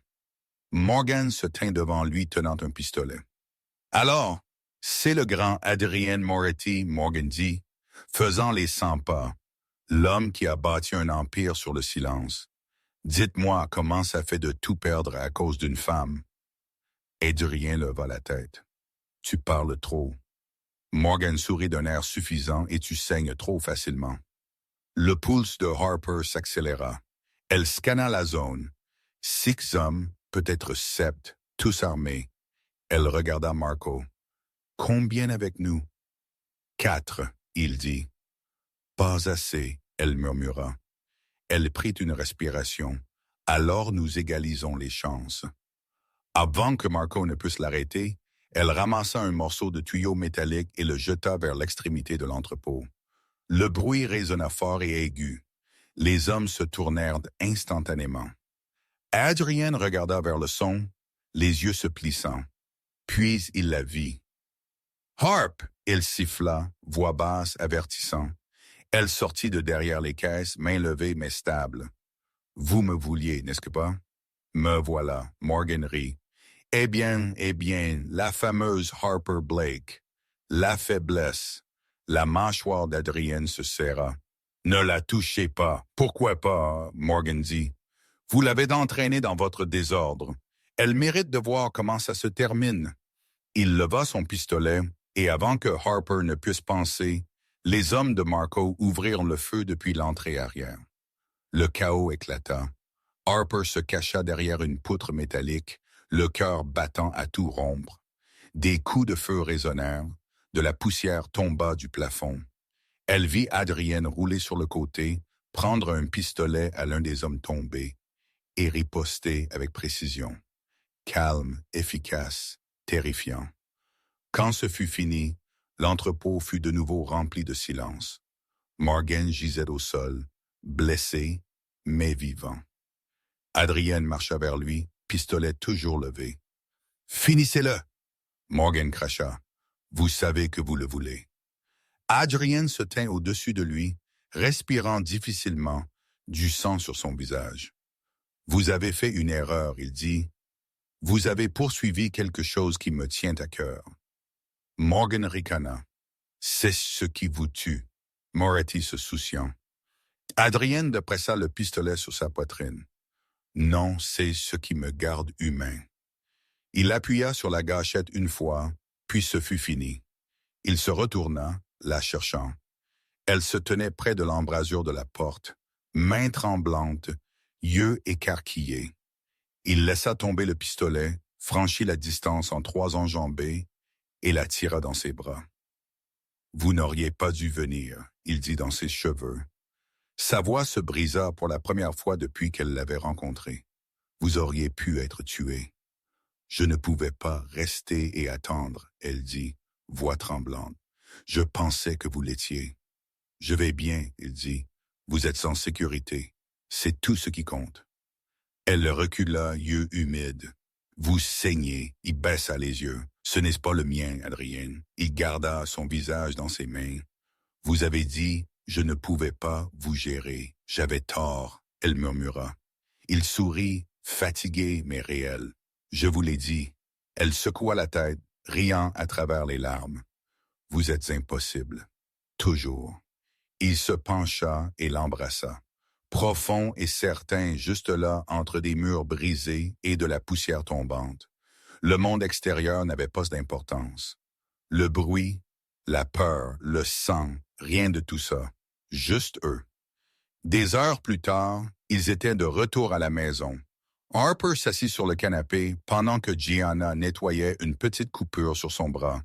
Speaker 1: Morgan se tint devant lui tenant un pistolet. « Alors, c'est le grand Adrien Moretti, » Morgan dit, faisant les 100 pas, l'homme qui a bâti un empire sur le silence. « Dites-moi comment ça fait de tout perdre à cause d'une femme. » Adrien leva la tête. « Tu parles trop. » Morgan sourit d'un air suffisant et tu saignes trop facilement. Le pouls de Harper s'accéléra. Elle scanna la zone. 6 hommes, peut-être 7, tous armés. Elle regarda Marco. « Combien avec nous? » « 4, il dit. « Pas assez, » elle murmura. Elle prit une respiration. « Alors nous égalisons les chances. » Avant que Marco ne puisse l'arrêter, elle ramassa un morceau de tuyau métallique et le jeta vers l'extrémité de l'entrepôt. Le bruit résonna fort et aigu. Les hommes se tournèrent instantanément. Adrien regarda vers le son, les yeux se plissant. Puis il la vit. Harp! Il siffla, voix basse, avertissant. Elle sortit de derrière les caisses, main levée mais stable. Vous me vouliez, n'est-ce pas? Me voilà, Morgan rit. Eh bien, la fameuse Harper Blake. La faiblesse. La mâchoire d'Adrienne se serra. Ne la touchez pas. Pourquoi pas, Morgan dit. Vous l'avez entraînée dans votre désordre. Elle mérite de voir comment ça se termine. Il leva son pistolet, et avant que Harper ne puisse penser, les hommes de Marco ouvrirent le feu depuis l'entrée arrière. Le chaos éclata. Harper se cacha derrière une poutre métallique, le cœur battant à tout rompre. Des coups de feu résonnèrent, de la poussière tomba du plafond. Elle vit Adrienne rouler sur le côté, prendre un pistolet à l'un des hommes tombés, et riposter avec précision. Calme, efficace, terrifiant. Quand ce fut fini, l'entrepôt fut de nouveau rempli de silence. Morgan gisait au sol, blessé, mais vivant. Adrienne marcha vers lui, pistolet toujours levé. « Finissez-le! » Morgan cracha. « Vous savez que vous le voulez. » Adrienne se tint au-dessus de lui, respirant difficilement, du sang sur son visage. « Vous avez fait une erreur, » il dit. « Vous avez poursuivi quelque chose qui me tient à cœur. » Morgan ricana. « C'est ce qui vous tue. » Moretti se souciant. Adrienne pressa le pistolet sur sa poitrine. « Non, c'est ce qui me garde humain. » Il appuya sur la gâchette une fois, puis ce fut fini. Il se retourna, la cherchant. Elle se tenait près de l'embrasure de la porte, main tremblante, yeux écarquillés. Il laissa tomber le pistolet, franchit la distance en 3 enjambées et la tira dans ses bras. « Vous n'auriez pas dû venir, » il dit dans ses cheveux. Sa voix se brisa pour la première fois depuis qu'elle l'avait rencontré. « Vous auriez pu être tué. » « Je ne pouvais pas rester et attendre, » elle dit, voix tremblante. « Je pensais que vous l'étiez. »« Je vais bien, » il dit. « Vous êtes en sécurité. C'est tout ce qui compte. » Elle recula, yeux humides. « Vous saignez. » Il baissa les yeux. « Ce n'est pas le mien, Adrienne. » Il garda son visage dans ses mains. « Vous avez dit, je ne pouvais pas vous gérer. J'avais tort, » elle murmura. Il sourit, fatigué mais réel. « Je vous l'ai dit. » Elle secoua la tête, riant à travers les larmes. « Vous êtes impossible. Toujours. » Il se pencha et l'embrassa. Profond et certain, juste là, entre des murs brisés et de la poussière tombante. Le monde extérieur n'avait pas d'importance. Le bruit, la peur, le sang, rien de tout ça. Juste eux. Des heures plus tard, ils étaient de retour à la maison. Harper s'assit sur le canapé pendant que Gianna nettoyait une petite coupure sur son bras.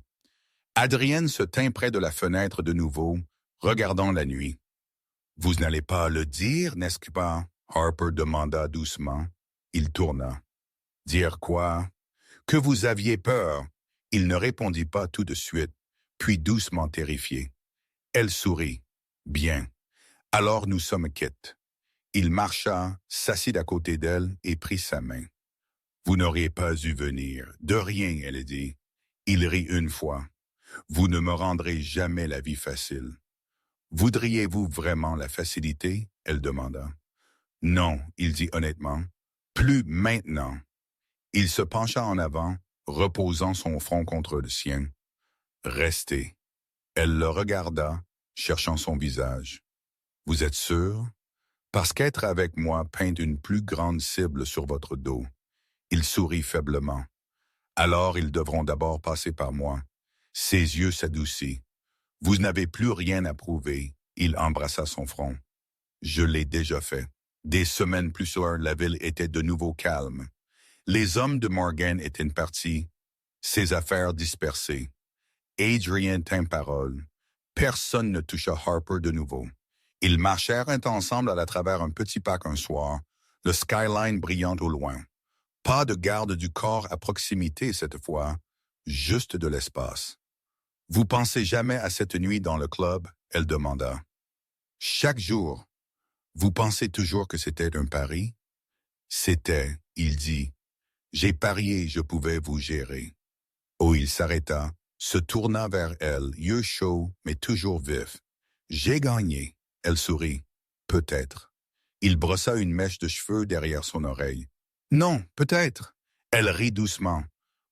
Speaker 1: Adrienne se tint près de la fenêtre de nouveau, regardant la nuit. « Vous n'allez pas le dire, n'est-ce pas? » Harper demanda doucement. Il tourna. « Dire quoi? »« Que vous aviez peur. » Il ne répondit pas tout de suite, puis doucement terrifié. Elle sourit. « Bien. Alors nous sommes quittes. » Il marcha, s'assit à côté d'elle et prit sa main. « Vous n'auriez pas dû venir. De rien, » elle dit. Il rit une fois. « Vous ne me rendrez jamais la vie facile. »« Voudriez-vous vraiment la facilité? » elle demanda. « Non, » il dit honnêtement. « Plus maintenant. » Il se pencha en avant, reposant son front contre le sien. « Restez. » Elle le regarda, cherchant son visage. « Vous êtes sûr? » Parce qu'être avec moi peint une plus grande cible sur votre dos. Il sourit faiblement. Alors ils devront d'abord passer par moi. Ses yeux s'adoucirent. Vous n'avez plus rien à prouver. Il embrassa son front. Je l'ai déjà fait. Des semaines plus tard, la ville était de nouveau calme. Les hommes de Morgan étaient partis, ses affaires dispersées. Adrienne tint parole. Personne ne toucha Harper de nouveau. Ils marchèrent ensemble à travers un petit parc un soir, le skyline brillant au loin. Pas de garde du corps à proximité cette fois, juste de l'espace. « Vous pensez jamais à cette nuit dans le club? » elle demanda. « Chaque jour. Vous pensez toujours que c'était un pari? » « C'était, » il dit. « J'ai parié, je pouvais vous gérer. » Oh, il s'arrêta, se tourna vers elle, yeux chauds, mais toujours vifs. J'ai gagné. Elle sourit. Peut-être. Il brossa une mèche de cheveux derrière son oreille. Non, peut-être. Elle rit doucement.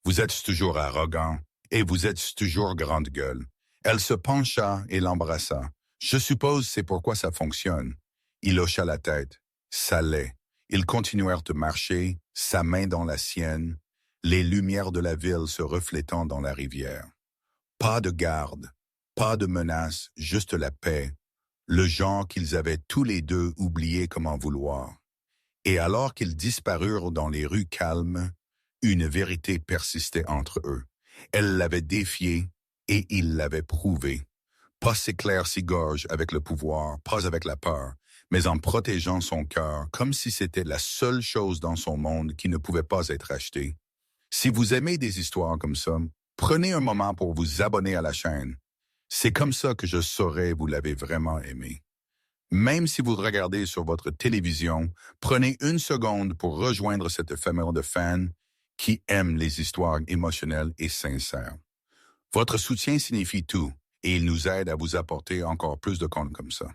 Speaker 1: Vous êtes toujours arrogant et vous êtes toujours grande gueule. Elle se pencha et l'embrassa. Je suppose c'est pourquoi ça fonctionne. Il hocha la tête. Ça l'est. Ils continuèrent de marcher, sa main dans la sienne, les lumières de la ville se reflétant dans la rivière. Pas de garde, pas de menace, juste la paix, le genre qu'ils avaient tous les deux oublié comment vouloir. Et alors qu'ils disparurent dans les rues calmes, une vérité persistait entre eux. Elle l'avait défié et il l'avait prouvé. Pas s'éclaircir-gorge avec le pouvoir, pas avec la peur, mais en protégeant son cœur comme si c'était la seule chose dans son monde qui ne pouvait pas être achetée. Si vous aimez des histoires comme ça, prenez un moment pour vous abonner à la chaîne. C'est comme ça que je saurai vous l'avez vraiment aimé. Même si vous regardez sur votre télévision, prenez une seconde pour rejoindre cette famille de fans qui aiment les histoires émotionnelles et sincères. Votre soutien signifie tout et il nous aide à vous apporter encore plus de contenus comme ça.